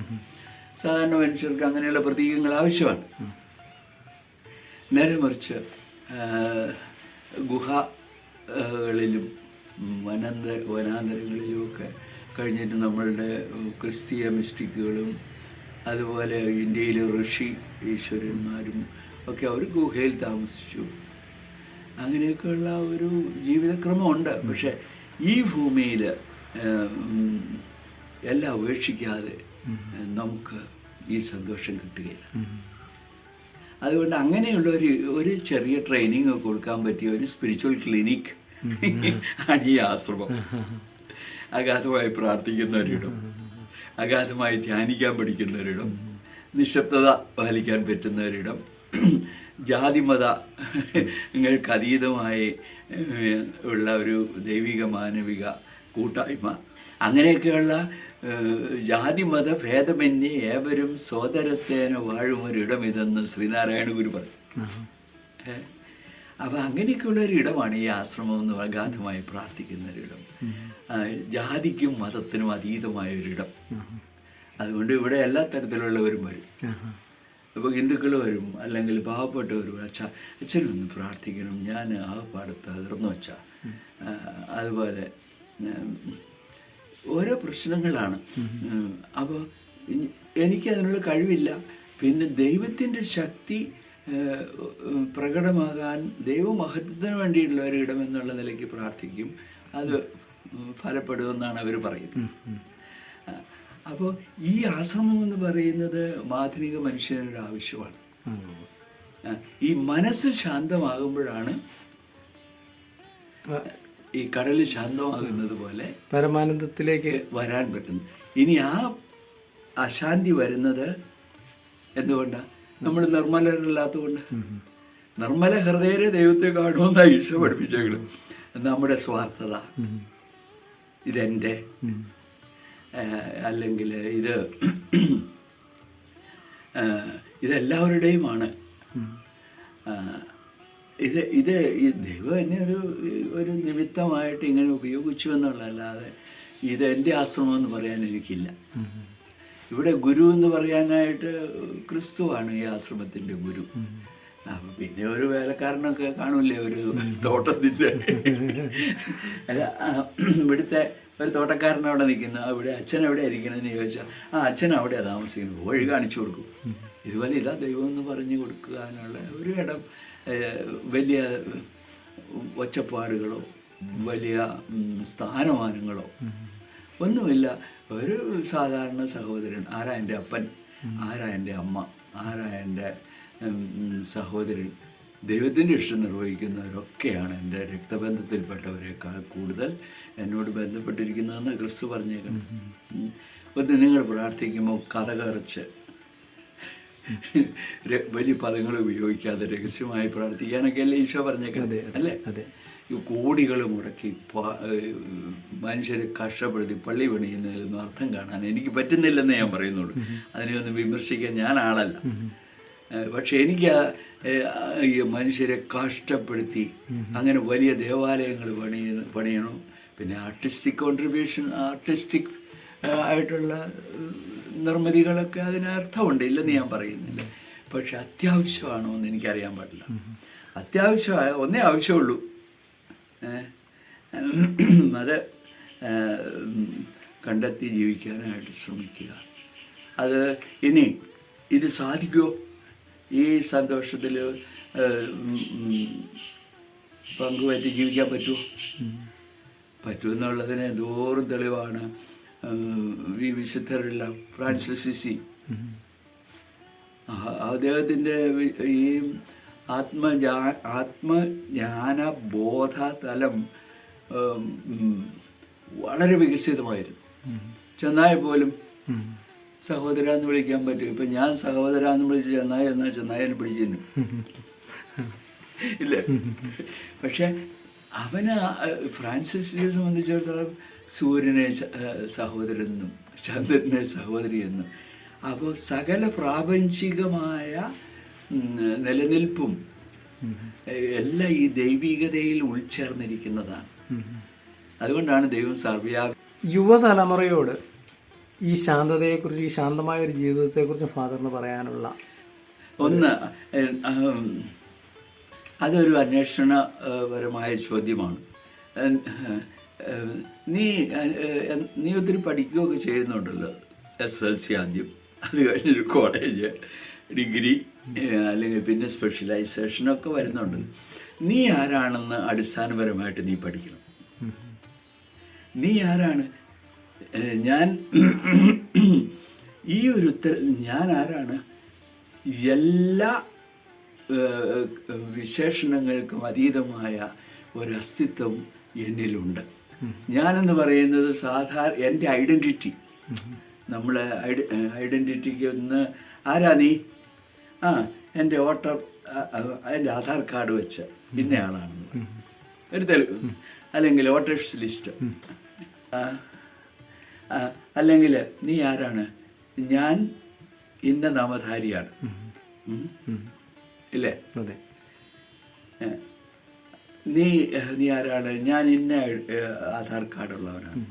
സാധാരണ മനുഷ്യർക്ക് അങ്ങനെയുള്ള പ്രതീകങ്ങൾ ആവശ്യമാണ്. നേരെ മറിച്ച് ഗുഹകളിലും വനാന്തരങ്ങളിലുമൊക്കെ കഴിഞ്ഞിട്ട് നമ്മളുടെ ക്രിസ്തീയ മിസ്റ്റിക്കുകളും അതുപോലെ ഇന്ത്യയിലെ ഋഷി ഈശ്വരന്മാരും ഒക്കെ അവർ ഗുഹയിൽ താമസിച്ചു. അങ്ങനെയൊക്കെയുള്ള ഒരു ജീവിതക്രമമുണ്ട്. പക്ഷെ ഈ ഭൂമിയിൽ എല്ലാം ഉപേക്ഷിക്കാതെ നമുക്ക് ഈ സന്തോഷം കിട്ടുകയില്ല. അതുകൊണ്ട് അങ്ങനെയുള്ള ഒരു ചെറിയ ട്രെയിനിങ് കൊടുക്കാൻ പറ്റിയ ഒരു സ്പിരിച്വൽ ക്ലിനിക് ആണ് ഈ ആശ്രമം. അഗാധമായി പ്രാർത്ഥിക്കുന്നവരിടം, അഗാധമായി ധ്യാനിക്കാൻ പഠിക്കുന്നവരിടം, നിശബ്ദത പാലിക്കാൻ പറ്റുന്നവരിടം, ജാതിമതങ്ങൾക്ക് അതീതമായി ഉള്ള ഒരു ദൈവിക മാനവിക കൂട്ടായ്മ, അങ്ങനെയൊക്കെയുള്ള ജാതിമത ഭേദമന്യേ ഏവരും സോദരത്തേന വാഴുമൊരിടം ഇതെന്ന് ശ്രീനാരായണ ഗുരു പറഞ്ഞു. അപ്പം അങ്ങനെയൊക്കെയുള്ള ഒരിടമാണ് ഈ ആശ്രമം എന്ന് അഗാധമായി പ്രാർത്ഥിക്കുന്ന ഒരിടം, ജാതിക്കും മതത്തിനും അതീതമായ ഒരിടം. അതുകൊണ്ട് ഇവിടെ എല്ലാ തരത്തിലുള്ളവരും വരും. ഇപ്പോൾ ഹിന്ദുക്കൾ വരും, അല്ലെങ്കിൽ പാവപ്പെട്ടവരും, അച്ഛനൊന്ന് പ്രാർത്ഥിക്കണം, ഞാൻ ആകപ്പാട് തകർന്നു വച്ചാ. അതുപോലെ ഓരോ പ്രശ്നങ്ങളാണ്. അപ്പോൾ എനിക്കതിനുള്ള കഴിവില്ല. പിന്നെ ദൈവത്തിൻ്റെ ശക്തി പ്രകടമാകാൻ ദൈവമഹത്വത്തിന് വേണ്ടിയുള്ള ഒരിടം എന്നുള്ള നിലയ്ക്ക് പ്രാർത്ഥിക്കും. അത് ഫലപ്പെടുമെന്നാണ് അവർ പറയുന്നത്. അപ്പോൾ ഈ ആശ്രമം എന്ന് പറയുന്നത് ആധുനിക മനുഷ്യനൊരു ആവശ്യമാണ്. ഈ മനസ്സ് ശാന്തമാകുമ്പോഴാണ് ഈ കടൽ ശാന്തമാകുന്നത് പോലെ പരമാനന്ദത്തിലേക്ക് വരാൻ പറ്റുന്നു. ഇനി ആ അശാന്തി വരുന്നത് എന്തുകൊണ്ടാണ്? നമ്മൾ നിർമ്മലരല്ലാത്തതുകൊണ്ട്. നിർമ്മല ഹൃദയരെ ദൈവത്തെ കാണുമെന്നാണ് ഈശോ പഠിപ്പിച്ചേക്കണം. നമ്മുടെ സ്വാർത്ഥത, ഇതെൻ്റെ, അല്ലെങ്കിൽ ഇതെല്ലാവരുടെയുമാണ്. ഇത് ഈ ദൈവം എന്നെ ഒരു നിമിത്തമായിട്ട് ഇങ്ങനെ ഉപയോഗിച്ചു എന്നുള്ളതല്ലാതെ ഇത് എൻ്റെ ആശ്രമം എന്ന് പറയാൻ എനിക്കില്ല. ഇവിടെ ഗുരു എന്ന് പറയാനായിട്ട് ക്രിസ്തുവാണ് ഈ ആശ്രമത്തിൻ്റെ ഗുരു. അപ്പം പിന്നെ ഒരു വേലക്കാരനൊക്കെ കാണൂലേ ഒരു തോട്ടത്തിൻ്റെ. അല്ല, ഇവിടുത്തെ ഒരു തോട്ടക്കാരൻ അവിടെ നിൽക്കുന്നു, അവിടെ അച്ഛൻ എവിടെ ഇരിക്കണമെന്ന് ചോദിച്ചാൽ അച്ഛൻ അവിടെയാണ് താമസിക്കുന്നത്, വഴി കാണിച്ചു കൊടുക്കും. ഇതുപോലെ ഇതാ ദൈവം എന്ന് പറഞ്ഞു കൊടുക്കാനുള്ള ഒരു ഇടം. വലിയ ഒച്ചപ്പാടുകളോ വലിയ സ്ഥാനമാനങ്ങളോ ഒന്നുമില്ല. ഒരു സാധാരണ സഹോദരൻ. ആരാ എൻ്റെ അപ്പൻ, ആരാ എൻ്റെ അമ്മ, ആരാ എൻ്റെ സഹോദരൻ, ദൈവത്തിൻ്റെ ഇഷ്ടം നിർവഹിക്കുന്നവരൊക്കെയാണ് എൻ്റെ രക്തബന്ധത്തിൽപ്പെട്ടവരെക്കാൾ കൂടുതൽ എന്നോട് ബന്ധപ്പെട്ടിരിക്കുന്നതെന്ന് ക്രിസ്തു പറഞ്ഞേക്കണം. ഒന്ന് നിങ്ങൾ പ്രാർത്ഥിക്കുമ്പോൾ കഥകറച്ച് വലിയ പദങ്ങൾ ഉപയോഗിക്കാതെ രഹസ്യമായി പ്രാർത്ഥിക്കാനൊക്കെ അല്ലേ ഈശോ പറഞ്ഞേക്കണത്, അല്ലേ? ഈ കോടികൾ മുടക്കി മനുഷ്യരെ കഷ്ടപ്പെടുത്തി പള്ളി പണിയുന്നതിലൊന്നും അർത്ഥം കാണാൻ എനിക്ക് പറ്റുന്നില്ലെന്ന് ഞാൻ പറയുന്നുള്ളൂ. അതിനെയൊന്നും വിമർശിക്കാൻ ഞാൻ ആളല്ല. പക്ഷെ എനിക്ക് ഈ മനുഷ്യരെ കഷ്ടപ്പെടുത്തി അങ്ങനെ വലിയ ദേവാലയങ്ങൾ പണിയണം. പിന്നെ ആർട്ടിസ്റ്റിക് കോൺട്രിബ്യൂഷൻ, ആർട്ടിസ്റ്റിക് ആയിട്ടുള്ള നിർമ്മിതികളൊക്കെ അതിനർത്ഥമുണ്ട്, ഇല്ലെന്ന് ഞാൻ പറയുന്നില്ല. പക്ഷെ അത്യാവശ്യമാണോ എന്ന് എനിക്കറിയാൻ പാടില്ല. അത്യാവശ്യമായ ഒന്നേ ആവശ്യമുള്ളൂ, അത് കണ്ടെത്തി ജീവിക്കാനായിട്ട് ശ്രമിക്കുക. അത് ഇനി ഇത് സാധിക്കുമോ? ഈ സന്തോഷത്തിൽ പങ്കുവറ്റി ജീവിക്കാൻ പറ്റുമോ? പറ്റുമെന്നുള്ളതിന് എന്തോറും തെളിവാണ് ഈ വിശുദ്ധരെല്ലാം. ഫ്രാൻസിസ് അസീസി, അദ്ദേഹത്തിൻ്റെ ഈ ആത്മജ്ഞാന ബോധ തലം വളരെ വികസിതമായിരുന്നു. ചെന്നായ പോലും സഹോദര എന്ന് വിളിക്കാൻ പറ്റും. ഇപ്പം ഞാൻ സഹോദര എന്ന് വിളിച്ച് ചെന്നായ എന്നാൽ ചെന്നായനെ പിടിച്ചിരുന്നു, ഇല്ലേ? പക്ഷെ അവന് ഫ്രാൻസിസിനെ സംബന്ധിച്ചിടത്തോളം സൂര്യനെ സഹോദരനെന്നും ചന്ദ്രനെ സഹോദരി എന്നും. അപ്പോൾ സകല പ്രാപഞ്ചികമായ നിലനിൽപ്പും എല്ലാം ഈ ദൈവികതയിൽ ഉൾച്ചേർന്നിരിക്കുന്നതാണ്. അതുകൊണ്ടാണ് ദൈവം സർവ്വവ്യാപി. യുവതലമുറയോട് ഈ ശാന്തതയെക്കുറിച്ച്, ഈ ശാന്തമായ ഒരു ജീവിതത്തെക്കുറിച്ച് ഫാദറിന് പറയാനുള്ള ഒന്ന്, അതൊരു അന്വേഷണപരമായ ചോദ്യമാണ്. നീ ഒത്തിരി പഠിക്കുകയൊക്കെ ചെയ്യുന്നുണ്ടല്ലോ. SLC ആദ്യം, അത് കഴിഞ്ഞൊരു കോളേജ്, ഡിഗ്രി, അല്ലെങ്കിൽ പിന്നെ സ്പെഷ്യലൈസേഷനൊക്കെ വരുന്നുണ്ടല്ലോ. നീ ആരാണെന്ന് അടിസ്ഥാനപരമായിട്ട് നീ പഠിക്കണം. നീ ആരാണ്? ഞാൻ ഈ ഒരു ഞാൻ ആരാണ്? എല്ലാ വിശേഷണങ്ങൾക്കും അതീതമായ ഒരസ്തിത്വം എന്നിലുണ്ട്. ഞാനെന്ന് പറയുന്നത് സാധാരണ എൻ്റെ ഐഡൻറ്റിറ്റി. നമ്മളെ ഐഡൻറ്റിറ്റിക്ക് ഒന്ന് ആരാ നീ? എൻ്റെ വോട്ടർ അതിൻ്റെ ആധാർ കാർഡ് വെച്ച് ഇന്നയാളാണെന്ന് പറയും. ഒരു തെളിവ്, അല്ലെങ്കിൽ വോട്ടേഴ്സ് ലിസ്റ്റ്, അല്ലെങ്കിൽ നീ ആരാണ്, ഞാൻ ഇന്ന നാമധാരിയാണ്, ഇല്ലേ? അതെ. നീ ആരാണ്, ഞാൻ ഇന്ന ആധാർ കാർഡുള്ളവനാണ്.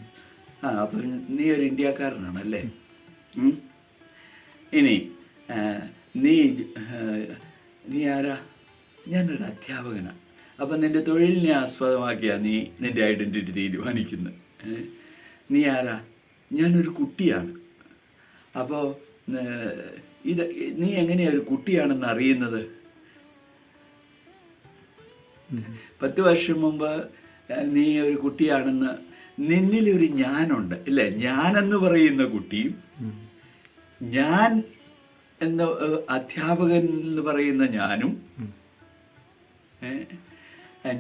അപ്പം നീ ഒരു ഇന്ത്യക്കാരനാണല്ലേ. ഇനി നീ ആരാ, ഞാനൊരു അധ്യാപകനാണ്. അപ്പം നിൻ്റെ തൊഴിലിനെ ആസ്പദമാക്കിയാണ് നീ നിൻ്റെ ഐഡൻറ്റിറ്റി തീരുമാനിക്കുന്നത്. നീ ആരാ, ഞാനൊരു കുട്ടിയാണ്. അപ്പോൾ നീ എങ്ങനെയാണ് ഒരു കുട്ടിയാണെന്ന് അറിയുന്നത്? 10 വർഷം മുമ്പ് നീ ഒരു കുട്ടിയാണെന്ന് നിന്നിലൊരു ഞാനുണ്ട്, ഇല്ലേ? ഞാനെന്ന് പറയുന്ന കുട്ടിയും ഞാൻ എന്ന അധ്യാപകൻ എന്ന് പറയുന്ന ഞാനും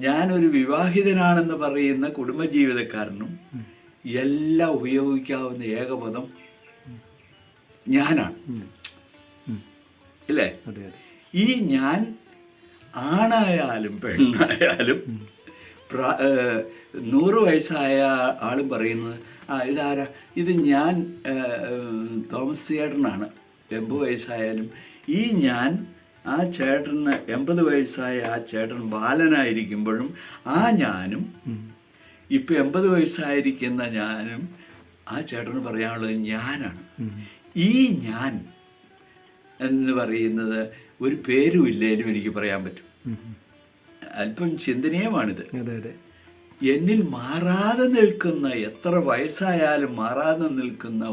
ഞാനൊരു വിവാഹിതനാണെന്ന് പറയുന്ന കുടുംബജീവിതക്കാരനും എല്ലാം ഉപയോഗിക്കാവുന്ന ഏകപദം ഞാനാണ്, ഇല്ലേ? ഈ ഞാൻ ആണായാലും പെണ്ണായാലും 100 വയസ്സായ ആളും പറയുന്നത് ഇതാരാ, ഇത് ഞാൻ തോമസ് ചേട്ടനാണ്. 80 വയസ്സായാലും ഈ ഞാൻ ആ ചേട്ടന് 80 വയസ്സായ ആ ചേട്ടൻ ബാലനായിരിക്കുമ്പോഴും ആ ഞാനും ഇപ്പം 80 വയസ്സായിരിക്കുന്ന ഞാനും ആ ചേട്ടന് പറയാനുള്ളത് ഞാനാണ്. ഈ ഞാൻ എന്ന് പറയുന്നത് ഒരു പേരും ഇല്ലേലും എനിക്ക് പറയാൻ പറ്റും. അല്പം ചിന്തനീയമാണിത്. എന്നിൽ മാറാതെ നിൽക്കുന്ന, എത്ര വയസ്സായാലും മാറാതെ നിൽക്കുന്ന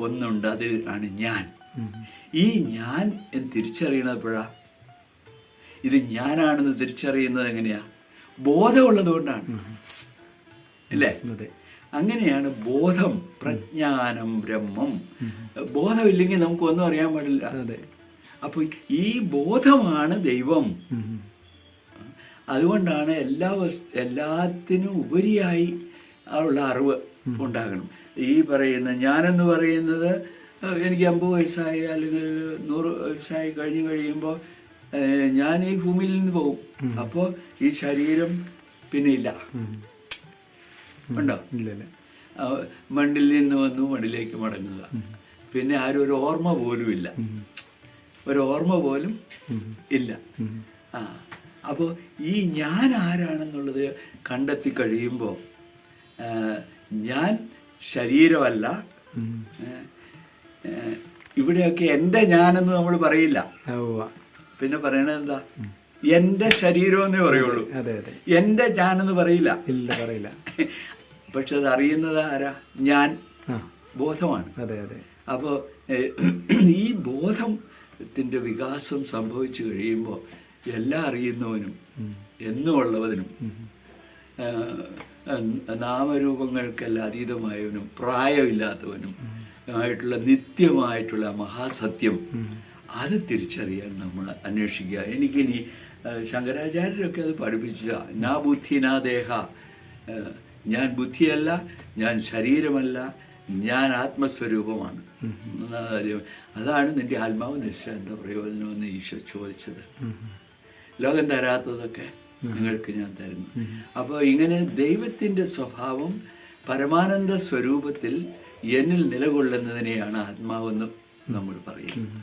ഒന്നുണ്ട്, അത് ആണ് ഞാൻ. ഈ ഞാൻ എന്ന് തിരിച്ചറിയണപ്പോഴാ, ഇത് ഞാനാണെന്ന് തിരിച്ചറിയുന്നത് എങ്ങനെയാ? ബോധമുള്ളത് കൊണ്ടാണ്, അല്ലേ? അങ്ങനെയാണ് ബോധം, പ്രജ്ഞാനം, ബ്രഹ്മം. ബോധമില്ലെങ്കിൽ നമുക്കൊന്നും അറിയാൻ പാടില്ല. അപ്പോൾ ഈ ബോധമാണ് ദൈവം. അതുകൊണ്ടാണ് എല്ലാത്തിനും ഉപരിയായി ഉള്ള അറിവ് ഉണ്ടാകണം. ഈ പറയുന്ന ഞാനെന്ന് പറയുന്നത് എനിക്ക് 50 വയസ്സായി അല്ലെങ്കിൽ 100 വയസ്സായി കഴിയുമ്പോൾ ഞാൻ ഈ ഭൂമിയിൽ നിന്ന് പോകും. അപ്പോൾ ഈ ശരീരം പിന്നെ ഇല്ല, ഉണ്ടോ? മണ്ണിൽ നിന്ന് വന്നു മണ്ണിലേക്ക് മടങ്ങുക. പിന്നെ ആരും ഒരു ഓർമ്മ പോലും ഇല്ല, ഒരു ഓർമ്മ പോലും ഇല്ല. അപ്പോൾ ഈ ഞാൻ ആരാണെന്നുള്ളത് കണ്ടെത്തി കഴിയുമ്പോൾ ഞാൻ ശരീരമല്ല. ഇവിടെയൊക്കെ എൻ്റെ ഞാനെന്ന് നമ്മൾ പറയില്ല. പിന്നെ പറയണത് എന്താ? എൻ്റെ ശരീരമെന്നേ പറയുള്ളൂ, എൻ്റെ ഞാനെന്ന് പറയില്ല. പക്ഷെ അത് അറിയുന്നത് ആരാ? ഞാൻ, ബോധമാണ്. അപ്പോൾ ഈ ബോധത്തിൻ്റെ വികാസം സംഭവിച്ചു കഴിയുമ്പോൾ എല്ലാം അറിയുന്നവനും എന്നുമുള്ളവനും നാമരൂപങ്ങൾക്കെല്ലാം അതീതമായവനും പ്രായമില്ലാത്തവനും ആയിട്ടുള്ള നിത്യമായിട്ടുള്ള മഹാസത്യം, അത് തിരിച്ചറിയാൻ നമ്മൾ അന്വേഷിക്കുക. എനിക്കിനി ശങ്കരാചാര്യരൊക്കെ അത് പഠിപ്പിച്ച നാ ബുദ്ധി നാ ദേഹ, ഞാൻ ബുദ്ധിയല്ല, ഞാൻ ശരീരമല്ല, ഞാൻ ആത്മസ്വരൂപമാണ്. അതാണ് നിന്റെ ആത്മാവ് നശിച്ച എന്താ പ്രയോജനമെന്ന് ഈശോ ചോദിച്ചത്. ലോകം തരാത്തതൊക്കെ നിങ്ങൾക്ക് ഞാൻ തരുന്നു. അപ്പോൾ ഇങ്ങനെ ദൈവത്തിൻ്റെ സ്വഭാവം പരമാനന്ദ സ്വരൂപത്തിൽ എന്നിൽ നിലകൊള്ളുന്നതിനെയാണ് ആത്മാവെന്ന് നമ്മൾ പറയുന്നത്.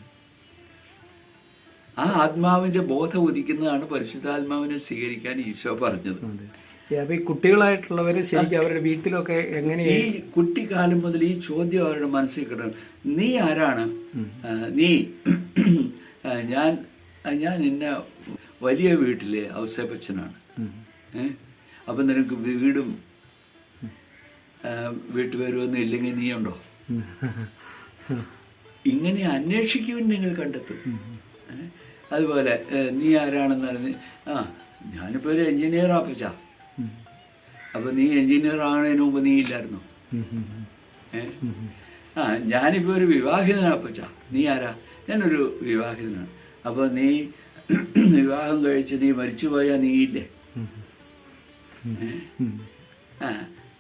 ആ ആത്മാവിൻ്റെ ബോധം ഉദിക്കുന്നതാണ് പരിശുദ്ധാത്മാവിനെ സ്വീകരിക്കാൻ ഈശോ പറഞ്ഞത്. ഈ കുട്ടികളായിട്ടുള്ളവർ ശരിക്കും അവരുടെ വീട്ടിലൊക്കെ എങ്ങനെ ഈ കുട്ടിക്കാലം മുതൽ ഈ ചോദ്യം അവരുടെ മനസ്സിൽ കിട്ടണം. നീ ആരാണ്? നീ ഞാൻ എന്നെ വലിയ വീട്ടിലെ ഔസേപ്പച്ചനാണ്. അപ്പം നിനക്ക് വീടും വീട്ടുപേരുമൊന്നും ഇല്ലെങ്കിൽ നീ ഉണ്ടോ? ഇങ്ങനെ അന്വേഷിക്കുവാൻ നിങ്ങൾ കണ്ടെത്തും. അതുപോലെ നീ ആരാണെന്ന് പറഞ്ഞ് ഞാനിപ്പോൾ ഒരു എൻജിനീയർ ആപ്പച്ച. അപ്പം നീ എൻജിനീയർ ആകുന്നതിന് മുമ്പ് നീ ഇല്ലായിരുന്നോ? ഞാനിപ്പോൾ ഒരു വിവാഹിതനാപ്പച്ച. നീ ആരാ? ഞാനൊരു വിവാഹിതനാണ്. അപ്പോൾ നീ വിവാഹം കഴിച്ച് നീ മരിച്ചു പോയാൽ നീ ഇല്ലേ?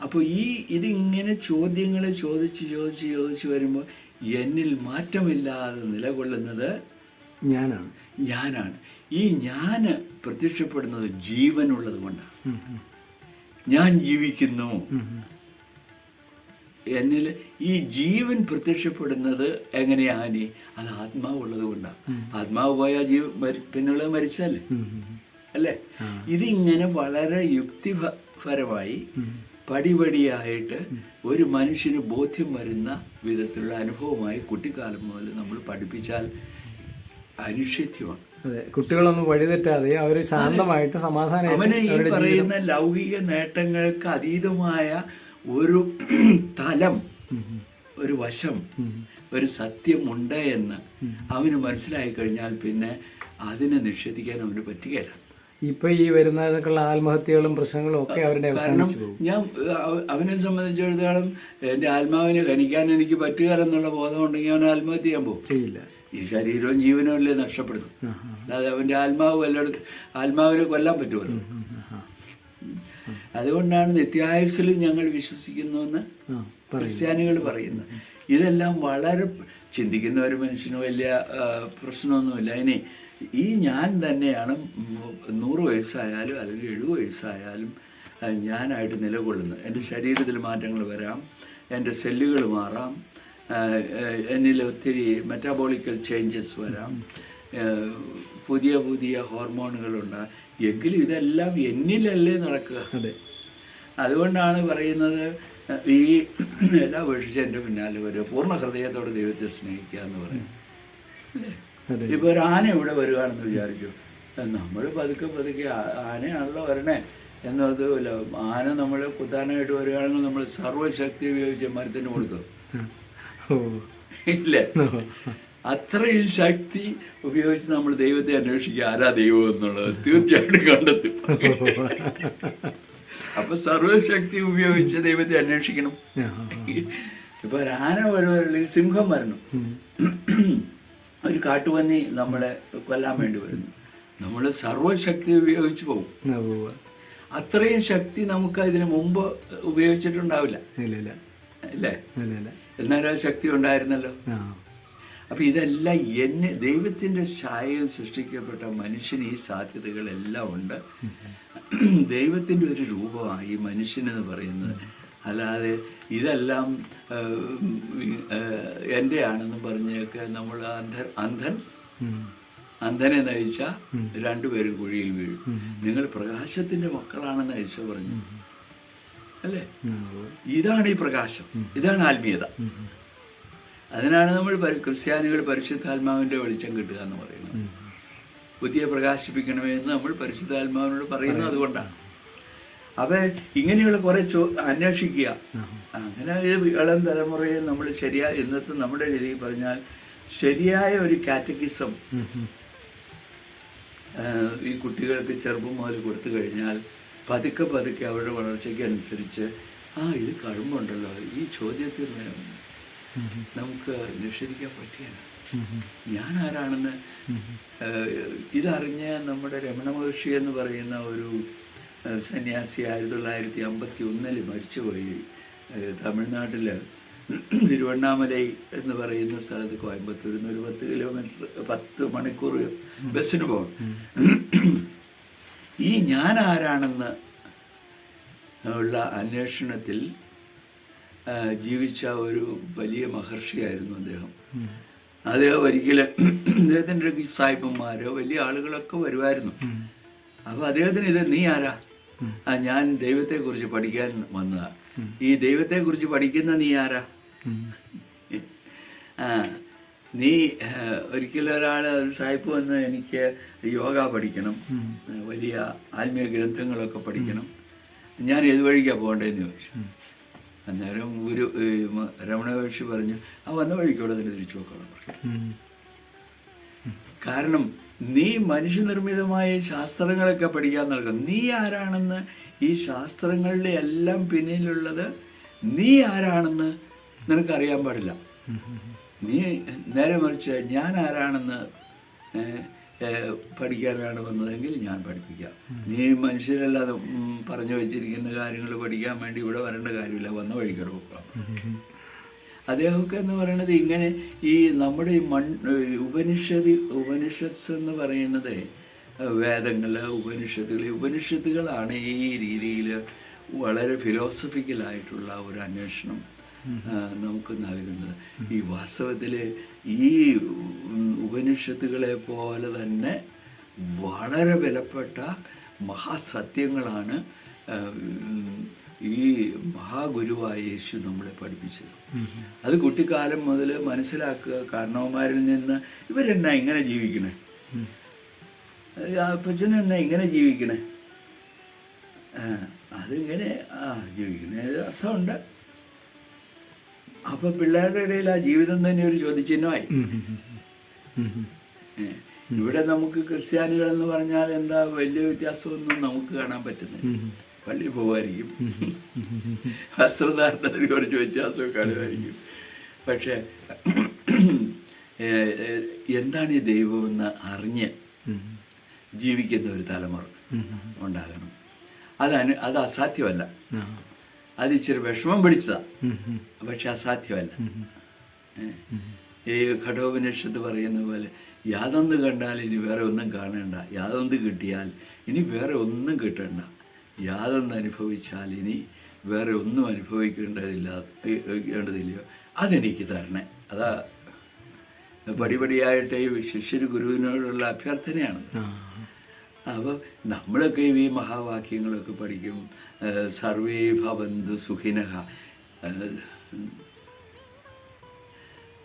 അപ്പോൾ ഇതിങ്ങനെ ചോദ്യങ്ങൾ ചോദിച്ച് വരുമ്പോൾ എന്നിൽ മാറ്റമില്ലാതെ നിലകൊള്ളുന്നത് ഞാനാണ്. ഈ ഞാൻ പ്രത്യക്ഷപ്പെടുന്നത് ജീവനുള്ളത് കൊണ്ടാണ്. ഞാൻ ജീവിക്കുന്നു. എന്നിൽ ഈ ജീവൻ പ്രത്യക്ഷപ്പെടുന്നത് എങ്ങനെയാണ്? അത് ആത്മാവുള്ളത് കൊണ്ടാണ്. ആത്മാവ് പോയാൽ പിന്നുള്ളത് മരിച്ചല്ലേ, അല്ലേ? ഇതിങ്ങനെ വളരെ യുക്തിപരമായി പടിപടിയായിട്ട് ഒരു മനുഷ്യന് ബോധ്യം വരുന്ന വിധത്തിലുള്ള അനുഭവമായി കുട്ടിക്കാലം മുതൽ നമ്മൾ പഠിപ്പിച്ചാൽ അനിഷേധ്യമാണ്. അതെ, കുട്ടികളൊന്നും വഴിതെറ്റാതെ അവർ ശാന്തമായിട്ട് സമാധാനം അവന് ഈ പറയുന്ന ലൗകിക നേട്ടങ്ങൾക്ക് അതീതമായ ഒരു തലം, ഒരു വശം, ഒരു സത്യമുണ്ട് എന്ന് അവന് മനസ്സിലായി കഴിഞ്ഞാൽ പിന്നെ അതിനെ നിഷേധിക്കാൻ അവന് പറ്റുകയില്ല. ഇപ്പൊ ഈ വരുന്നതിനൊക്കെയുള്ള ആത്മഹത്യകളും പ്രശ്നങ്ങളും ഒക്കെ അവരുടെ അവസാനിച്ചു പോകും. ഞാൻ അവനെ സംബന്ധിച്ചിടത്തോളം എൻ്റെ ആത്മാവിനെ ഖനിക്കാൻ എനിക്ക് പറ്റുകയെന്നുള്ള ബോധം ഉണ്ടെങ്കിൽ അവൻ ആത്മഹത്യ ചെയ്യാൻ പോകും. ചെയ്യില്ല. ഈ ശരീരവും ജീവനും അല്ലേ നഷ്ടപ്പെടുന്നു. അല്ലാതെ അവൻ്റെ ആത്മാവ് വല്ലയിടത്ത് ആത്മാവിനെ കൊല്ലാൻ പറ്റുമല്ലോ. അതുകൊണ്ടാണ് നിത്യായുസ്സിലും ഞങ്ങൾ വിശ്വസിക്കുന്നുവെന്ന് ക്രിസ്ത്യാനികൾ പറയുന്നത്. ഇതെല്ലാം വളരെ ചിന്തിക്കുന്ന ഒരു മനുഷ്യന് വലിയ പ്രശ്നമൊന്നുമില്ല. ഇനി ഈ ഞാൻ തന്നെയാണ് 100 വയസ്സായാലും അല്ലെങ്കിൽ 70 വയസ്സായാലും ഞാനായിട്ട് നിലകൊള്ളുന്നത്. എൻ്റെ ശരീരത്തിൽ മാറ്റങ്ങൾ വരാം, എൻ്റെ സെല്ലുകൾ മാറാം, എന്നിൽ ഒത്തിരി മെറ്റാബോളിക്കൽ ചേഞ്ചസ് വരാം, പുതിയ പുതിയ ഹോർമോണുകളുണ്ട്. എങ്കിലും ഇതെല്ലാം എന്നിലല്ലേ നടക്കുക. അതുകൊണ്ടാണ് പറയുന്നത് ഈ എല്ലാ വീഴ്ച എൻ്റെ പിന്നാലെ വരിക, പൂർണ്ണ ഹൃദയത്തോടെ ദൈവത്തെ സ്നേഹിക്കുക എന്ന് പറയും. അല്ലേ? ഇപ്പോൾ ഒരു ആന ഇവിടെ വരികയാണെന്ന് വിചാരിച്ചു, നമ്മൾ പതുക്കെ പതുക്കെ ആനയാണല്ലോ വരണേ എന്നതുമില്ല. ആന നമ്മൾ കുത്താനായിട്ട് വരികയാണെങ്കിൽ നമ്മൾ സർവ്വശക്തി ഉപയോഗിച്ച് മരത്തിന് കൊടുക്കും, ഇല്ലേ? അത്രയും ശക്തി ഉപയോഗിച്ച് നമ്മൾ ദൈവത്തെ അന്വേഷിക്കുക, ആരാ ദൈവം എന്നുള്ളത് തീർച്ചയായിട്ടും കണ്ടെത്തും. അപ്പൊ സർവശക്തി ഉപയോഗിച്ച് ദൈവത്തെ അന്വേഷിക്കണം. ഇപ്പൊ ഒരു ആന വരുന്ന സിംഹം വരണം, ഒരു കാട്ടുപന്നി നമ്മളെ കൊല്ലാൻ വേണ്ടി വരുന്നു, നമ്മൾ സർവശക്തി ഉപയോഗിച്ച് പോകും. അത്രയും ശക്തി നമുക്ക് ഇതിനു മുമ്പ് ഉപയോഗിച്ചിട്ടുണ്ടാവില്ല, അല്ലേ? എന്നാലും ശക്തി ഉണ്ടായിരുന്നല്ലോ. അപ്പം ഇതെല്ലാം ദൈവത്തിൻ്റെ ഛായയിൽ സൃഷ്ടിക്കപ്പെട്ട മനുഷ്യന് ഈ സാധ്യതകളെല്ലാം ഉണ്ട്. ദൈവത്തിൻ്റെ ഒരു രൂപമാണ് ഈ മനുഷ്യനെന്ന് പറയുന്നത്. അല്ലാതെ ഇതെല്ലാം എൻ്റെ ആണെന്ന് പറഞ്ഞൊക്കെ നമ്മൾ അന്ധനെ നയിച്ച 2 പേരും കുഴിയിൽ വീഴും. നിങ്ങൾ പ്രകാശത്തിൻ്റെ മക്കളാണെന്ന് ഈശോ പറഞ്ഞു, അല്ലേ? ഇതാണ് ഈ പ്രകാശം, ഇതാണ് ആത്മീയത. അതിനാണ് നമ്മൾ ക്രിസ്ത്യാനികൾ പരിശുദ്ധാത്മാവിൻ്റെ വെളിച്ചം കിട്ടുക എന്ന് പറയുന്നത്. ബുദ്ധിയെ പ്രകാശിപ്പിക്കണമേ എന്ന് നമ്മൾ പരിശുദ്ധാത്മാവിനോട് പറയുന്നത് അതുകൊണ്ടാണ്. അപ്പം ഇങ്ങനെയുള്ള കുറേ അന്വേഷിക്കുക. അങ്ങനെ ഇളം തലമുറയെ നമ്മൾ ശരിയായ ഇന്നത്തെ നമ്മുടെ രീതിയിൽ പറഞ്ഞാൽ ശരിയായ ഒരു കാറ്റഗിസം ഈ കുട്ടികൾക്ക് ചെറുപ്പം മുതൽ കൊടുത്തു കഴിഞ്ഞാൽ പതുക്കെ പതുക്കെ അവരുടെ വളർച്ചയ്ക്ക് അനുസരിച്ച് ഇത് കഴിവുണ്ടല്ലോ, ഈ ചോദ്യത്തിൽ നമുക്ക് നിഷേധിക്കാൻ പറ്റിയല്ല. ഞാൻ ആരാണെന്ന് ഇതറിഞ്ഞ നമ്മുടെ രമണ മഹർഷി എന്ന് പറയുന്ന ഒരു സന്യാസി 1951 മരിച്ചുപോയി. തമിഴ്നാട്ടിൽ തിരുവണ്ണാമലൈ എന്ന് പറയുന്ന സ്ഥലത്ത് കോയമ്പത്തൂരിൽ നിന്ന് ഒരു 10 കിലോമീറ്റർ 10 മണിക്കൂർ ബസ്സിന് പോകണം. ഈ ഞാൻ ആരാണെന്ന് ഉള്ള അന്വേഷണത്തിൽ ജീവിച്ച ഒരു വലിയ മഹർഷിയായിരുന്നു അദ്ദേഹം. ഒരിക്കലും അദ്ദേഹത്തിൻ്റെ സായിപ്പന്മാരോ വലിയ ആളുകളൊക്കെ വരുമായിരുന്നു. അപ്പോൾ അദ്ദേഹത്തിന് നീ ആരാ? ഞാൻ ദൈവത്തെക്കുറിച്ച് പഠിക്കാൻ വന്നതാ. ഈ ദൈവത്തെക്കുറിച്ച് പഠിക്കുന്ന നീ ആരാ? നീ ഒരിക്കലും ഒരു സായിപ്പ് വന്ന് എനിക്ക് യോഗ പഠിക്കണം, വലിയ ആത്മീയ ഗ്രന്ഥങ്ങളൊക്കെ പഠിക്കണം, ഞാൻ ഏത് വഴിക്കാണ് പോകേണ്ടതെന്ന് ചോദിച്ചു. അന്നേരം രമണ മഹർഷി പറഞ്ഞു, വന്ന വഴിക്കോടെ തന്നെ തിരിച്ചു പോക്കണം പറഞ്ഞു. കാരണം നീ മനുഷ്യനിർമ്മിതമായ ശാസ്ത്രങ്ങളൊക്കെ പഠിക്കാൻ നൽകും. നീ ആരാണെന്ന്, ഈ ശാസ്ത്രങ്ങളുടെ എല്ലാം പിന്നിലുള്ളത് നീ ആരാണെന്ന് നിനക്കറിയാൻ പാടില്ല. നീ നേരെ മറിച്ച് ഞാൻ ആരാണെന്ന് പഠിക്കാനാണ് വന്നതെങ്കിൽ ഞാൻ പഠിപ്പിക്കാം. നീ മനുഷ്യരല്ലാതെ പറഞ്ഞു വെച്ചിരിക്കുന്ന കാര്യങ്ങൾ പഠിക്കാൻ വേണ്ടി ഇവിടെ വരേണ്ട കാര്യമില്ല, വന്ന വഴിക്കോടെ പോകാം. അദ്ദേഹമൊക്കെ എന്ന് പറയുന്നത് ഇങ്ങനെ ഈ നമ്മുടെ ഈ ഉപനിഷത്സ് എന്ന് പറയുന്നത് വേദങ്ങൾ, ഉപനിഷത്തുകളാണ് ഈ രീതിയിൽ വളരെ ഫിലോസഫിക്കലായിട്ടുള്ള ഒരു അന്വേഷണം നമുക്ക് നൽകുന്നത്. ഈ വാസ്തവത്തിൽ ഈ ഉപനിഷത്തുകളെ പോലെ തന്നെ വളരെ വിലപ്പെട്ട മഹാസത്യങ്ങളാണ് ഈ മഹാഗുരുവായ യേശു നമ്മളെ പഠിപ്പിച്ചത്. അത് കുട്ടിക്കാലം മുതൽ മനസ്സിലാക്കുക. കാരണവന്മാരിൽ നിന്ന് ഇവരെന്നാ ഇങ്ങനെ ജീവിക്കണേ, അപ്പച്ചനെന്നാ ഇങ്ങനെ ജീവിക്കണേ, അതിങ്ങനെ ജീവിക്കണേ അർത്ഥമുണ്ട്. അപ്പൊ പിള്ളേരുടെ ഇടയിൽ ആ ജീവിതം തന്നെ ഒരു ചോദ്യചിഹ്നമായി. ഇവിടെ നമുക്ക് ക്രിസ്ത്യാനികൾ എന്ന് പറഞ്ഞാൽ എന്താ വലിയ വ്യത്യാസമൊന്നും നമുക്ക് കാണാൻ പറ്റുന്നില്ല. പള്ളി പോവായിരിക്കും, വസ്ത്രധാരണത്തിൽ കുറച്ച് വ്യത്യാസമൊക്കെ കാണുമായിരിക്കും. പക്ഷെ എന്താണ് ഈ ദൈവമെന്ന് അറിഞ്ഞ് ജീവിക്കുന്ന ഒരു തലമുറ ഉണ്ടാകണം. അത് അസാധ്യമല്ല. അത് ഇച്ചിരി വിഷമം പിടിച്ചതാ, പക്ഷെ അസാധ്യമല്ല. ഈ ഘടോപനിഷത്ത് പറയുന്ന പോലെ യാതൊന്ന് കണ്ടാൽ ഇനി വേറെ ഒന്നും കാണേണ്ട, യാതൊന്ന് കിട്ടിയാൽ ഇനി വേറെ ഒന്നും കിട്ടണ്ട, യാതൊന്ന് അനുഭവിച്ചാൽ ഇനി വേറെ ഒന്നും അനുഭവിക്കേണ്ടതില്ലയോ, അതെനിക്ക് തരണേ. അതാ പടിപടിയായിട്ട് ഈ ശിഷ്യര് ഗുരുവിനോടുള്ള അഭ്യർത്ഥനയാണ്. അപ്പോൾ നമ്മളൊക്കെ ഈ മഹാവാക്യങ്ങളൊക്കെ പഠിക്കും. സർവേ ഭവന്തു സുഖിനഃ,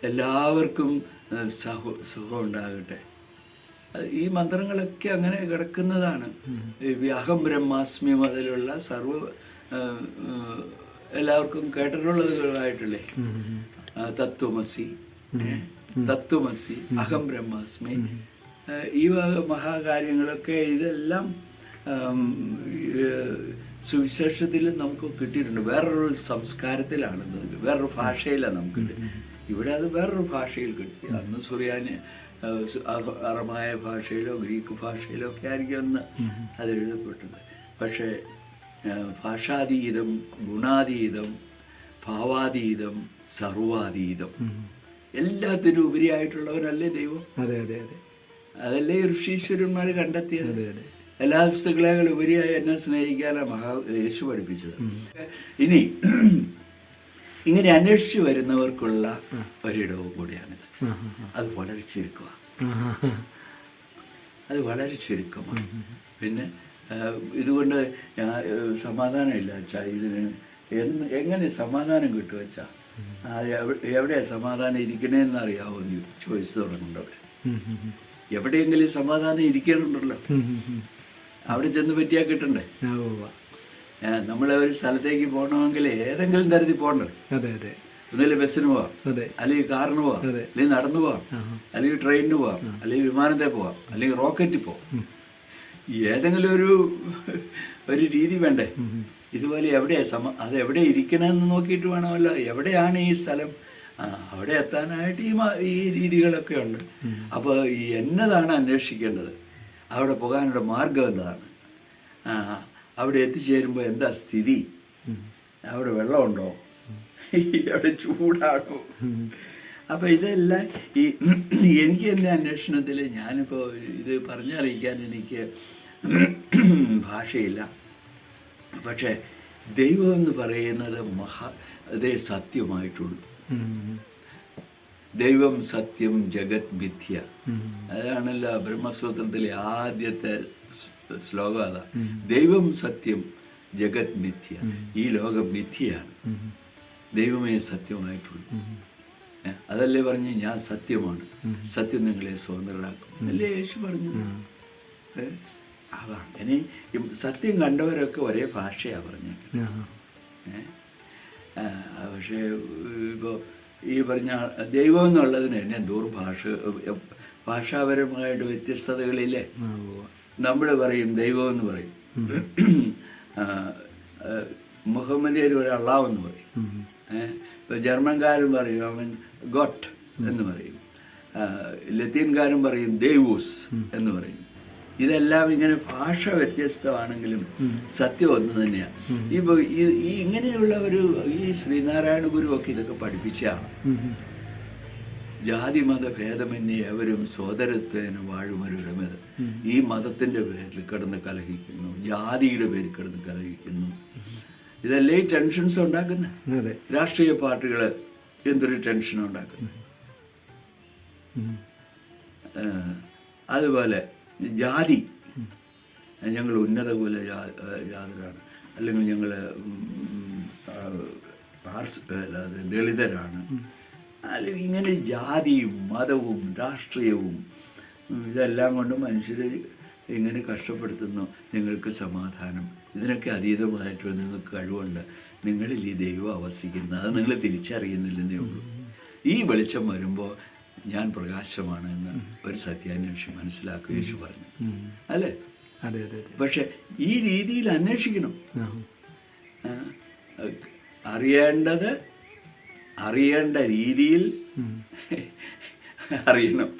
എല്ലാവർക്കും സുഖം ഉണ്ടാകട്ടെ. ഈ മന്ത്രങ്ങളൊക്കെ അങ്ങനെ കിടക്കുന്നതാണ്. അഹം ബ്രഹ്മാസ്മി മുതലുള്ള സർവ എല്ലാവർക്കും കേട്ടിട്ടുള്ളതായിട്ടില്ലേ, തത്വമസി, അഹം ബ്രഹ്മാസ്മി, ഈ മഹാകാര്യങ്ങളൊക്കെ ഇതെല്ലാം സുവിശേഷത്തിൽ നമുക്ക് കിട്ടിയിട്ടുണ്ട്. വേറൊരു സംസ്കാരത്തിലാണ്, വേറൊരു ഭാഷയിലാണ് നമുക്ക്. ഇവിടെ അത് വേറൊരു ഭാഷയിൽ കിട്ടി. അന്ന് സുറിയാനി അറമായ ഭാഷയിലോ ഗ്രീക്ക് ഭാഷയിലോ ഒക്കെ ആയിരിക്കും അന്ന് അത് എഴുതപ്പെട്ടത്. പക്ഷേ ഭാഷാതീതം, ഗുണാതീതം, ഭാവാതീതം, സർവാതീതം, എല്ലാത്തിനും ഉപരിയായിട്ടുള്ളവരല്ലേ ദൈവം. അതല്ലേ ഋഷീശ്വരന്മാർ കണ്ടെത്തിയത്. എല്ലാ വസ്തുക്കളേക്കാൾ ഉപരിയായി എന്നെ സ്നേഹിക്കാനാണ് യേശു പഠിപ്പിച്ചത്. ഇനി ഇങ്ങനെ അന്വേഷിച്ച് വരുന്നവർക്കുള്ള ഒരിടവും കൂടിയാണിത്. അത് വളരെ ചുരുക്കമാണ്. പിന്നെ ഇതുകൊണ്ട് സമാധാനമില്ല വെച്ചാൽ ഇതിന് എങ്ങനെ സമാധാനം കിട്ടും വെച്ചാൽ എവിടെയാ സമാധാനം ഇരിക്കണേന്ന് അറിയാവോ എന്ന് ചോദിച്ചു തുടങ്ങുന്നുണ്ടവർ. എവിടെയെങ്കിലും സമാധാനം ഇരിക്കാനുണ്ടല്ലോ, അവിടെ ചെന്ന് പറ്റിയാൽ കിട്ടണ്ടേ. നമ്മളെ ഒരു സ്ഥലത്തേക്ക് പോകണമെങ്കിൽ ഏതെങ്കിലും തരത്തിൽ പോകണ്ടേ. ഒന്നുമില്ല ബസ്സിന് പോവാം, അല്ലെങ്കിൽ കാറിന് പോവാം, അല്ലെങ്കിൽ നടന്നു പോവാം, അല്ലെങ്കിൽ ട്രെയിനിന് പോവാം, അല്ലെങ്കിൽ വിമാനത്തിൽ പോവാം, അല്ലെങ്കിൽ റോക്കറ്റിൽ പോവാം. ഏതെങ്കിലും ഒരു രീതി വേണ്ടേ. ഇതുപോലെ എവിടെയാ അതെവിടെ ഇരിക്കണമെന്ന് നോക്കിയിട്ട് വേണമല്ലോ. എവിടെയാണ് ഈ സ്ഥലം, അവിടെ എത്താനായിട്ട് ഈ രീതികളൊക്കെ ഉണ്ട്. അപ്പോൾ ഈ എന്നതാണ് അന്വേഷിക്കേണ്ടത്, അവിടെ പോകാനുള്ള മാർഗം എന്താണ്, അവിടെ എത്തിച്ചേരുമ്പോൾ എന്താ സ്ഥിതി, അവിടെ വെള്ളമുണ്ടോ, അവിടെ ചൂടാണോ. അപ്പോൾ ഇതെല്ലാം എനിക്ക് എൻ്റെ അന്വേഷണത്തിൽ ഞാനിപ്പോൾ ഇത് പറഞ്ഞറിയിക്കാൻ എനിക്ക് ഭാഷയില്ല. പക്ഷേ ദൈവം എന്ന് പറയുന്നത് അതേ സത്യമായിട്ടുള്ളൂ. ദൈവം സത്യം ജഗത് മിഥ്യ, അതാണല്ലോ ബ്രഹ്മസൂത്രത്തിലെ ആദ്യത്തെ ശ്ലോകം. അതാ, ദൈവം സത്യം ജഗത് മിഥ്യ, ഈ ലോകം മിഥ്യയാണ്, ദൈവമേ സത്യമായിട്ടുള്ളൂ. അതല്ലേ പറഞ്ഞ് ഞാൻ സത്യമാണ്, സത്യം നിങ്ങളെ സ്വതന്ത്രരാക്കും എന്നല്ലേ യേശു പറഞ്ഞത്. അങ്ങനെ സത്യം കണ്ടവരൊക്കെ ഒരേ ഭാഷയാണ് പറഞ്ഞത്. പക്ഷേ ഇപ്പോൾ ഈ പറഞ്ഞ ദൈവം എന്നുള്ളതിന് തന്നെ ഭാഷാപരമായിട്ട് വ്യത്യസ്തതകളില്ലേ. നമ്മൾ പറയും ദൈവം എന്ന് പറയും, മുഹമ്മദിയർ ഒരു അള്ളാഹ് എന്ന് പറയും, ഇപ്പോൾ ജർമ്മൻകാരും പറയും അവൻ ഗോട്ട് എന്ന് പറയും, ലത്തീൻകാരും പറയും ദേവൂസ് എന്ന് പറയും. ഇതെല്ലാം ഇങ്ങനെ ഭാഷ വ്യത്യസ്തമാണെങ്കിലും സത്യം ഒന്ന് തന്നെയാണ്. ഇപ്പോൾ ഇങ്ങനെയുള്ള ഈ ശ്രീനാരായണ ഗുരു ഒക്കെ ഇതൊക്കെ പഠിപ്പിച്ചതാണ്. ജാതി മത ഭേദമന്യേ ഏവരും സോദരത്വേന വാഴുമൊരിടമത്. ഈ മതത്തിൻ്റെ പേരിൽ കിടന്ന് കലഹിക്കുന്നു, ജാതിയുടെ പേരിൽ കിടന്ന് കലഹിക്കുന്നു. ഇതല്ലേ ഈ ടെൻഷൻസ് ഉണ്ടാക്കുന്നത്. രാഷ്ട്രീയ പാർട്ടികൾ എന്തൊരു ടെൻഷൻ ഉണ്ടാക്കുന്നത്. അതുപോലെ ജാതി, ഞങ്ങൾ ഉന്നത കുല ജാതരാണ്, അല്ലെങ്കിൽ ഞങ്ങൾ ദളിതരാണ്, അല്ലെങ്കിൽ ഇങ്ങനെ ജാതിയും മതവും രാഷ്ട്രീയവും ഇതെല്ലാം കൊണ്ട് മനുഷ്യരെ ഇങ്ങനെ കഷ്ടപ്പെടുത്തുന്നു. നിങ്ങൾക്ക് സമാധാനം, ഇതിനൊക്കെ അതീതമായിട്ട് നിങ്ങൾക്ക് കഴിവുണ്ട്. നിങ്ങളിൽ ഈ ദൈവം അവസിക്കുന്നത് അത് നിങ്ങൾ തിരിച്ചറിയുന്നില്ലെന്നേ ഉള്ളൂ. ഈ വെളിച്ചം വരുമ്പോൾ ഞാൻ പ്രകാശമാണ് എന്ന് ഒരു സത്യാന്വേഷി മനസ്സിലാക്കുക യേശു പറഞ്ഞു, അല്ലേ? അതെ അതെ. പക്ഷെ ഈ രീതിയിൽ അന്വേഷിക്കണം. അറിയേണ്ട രീതിയിൽ അറിയണം.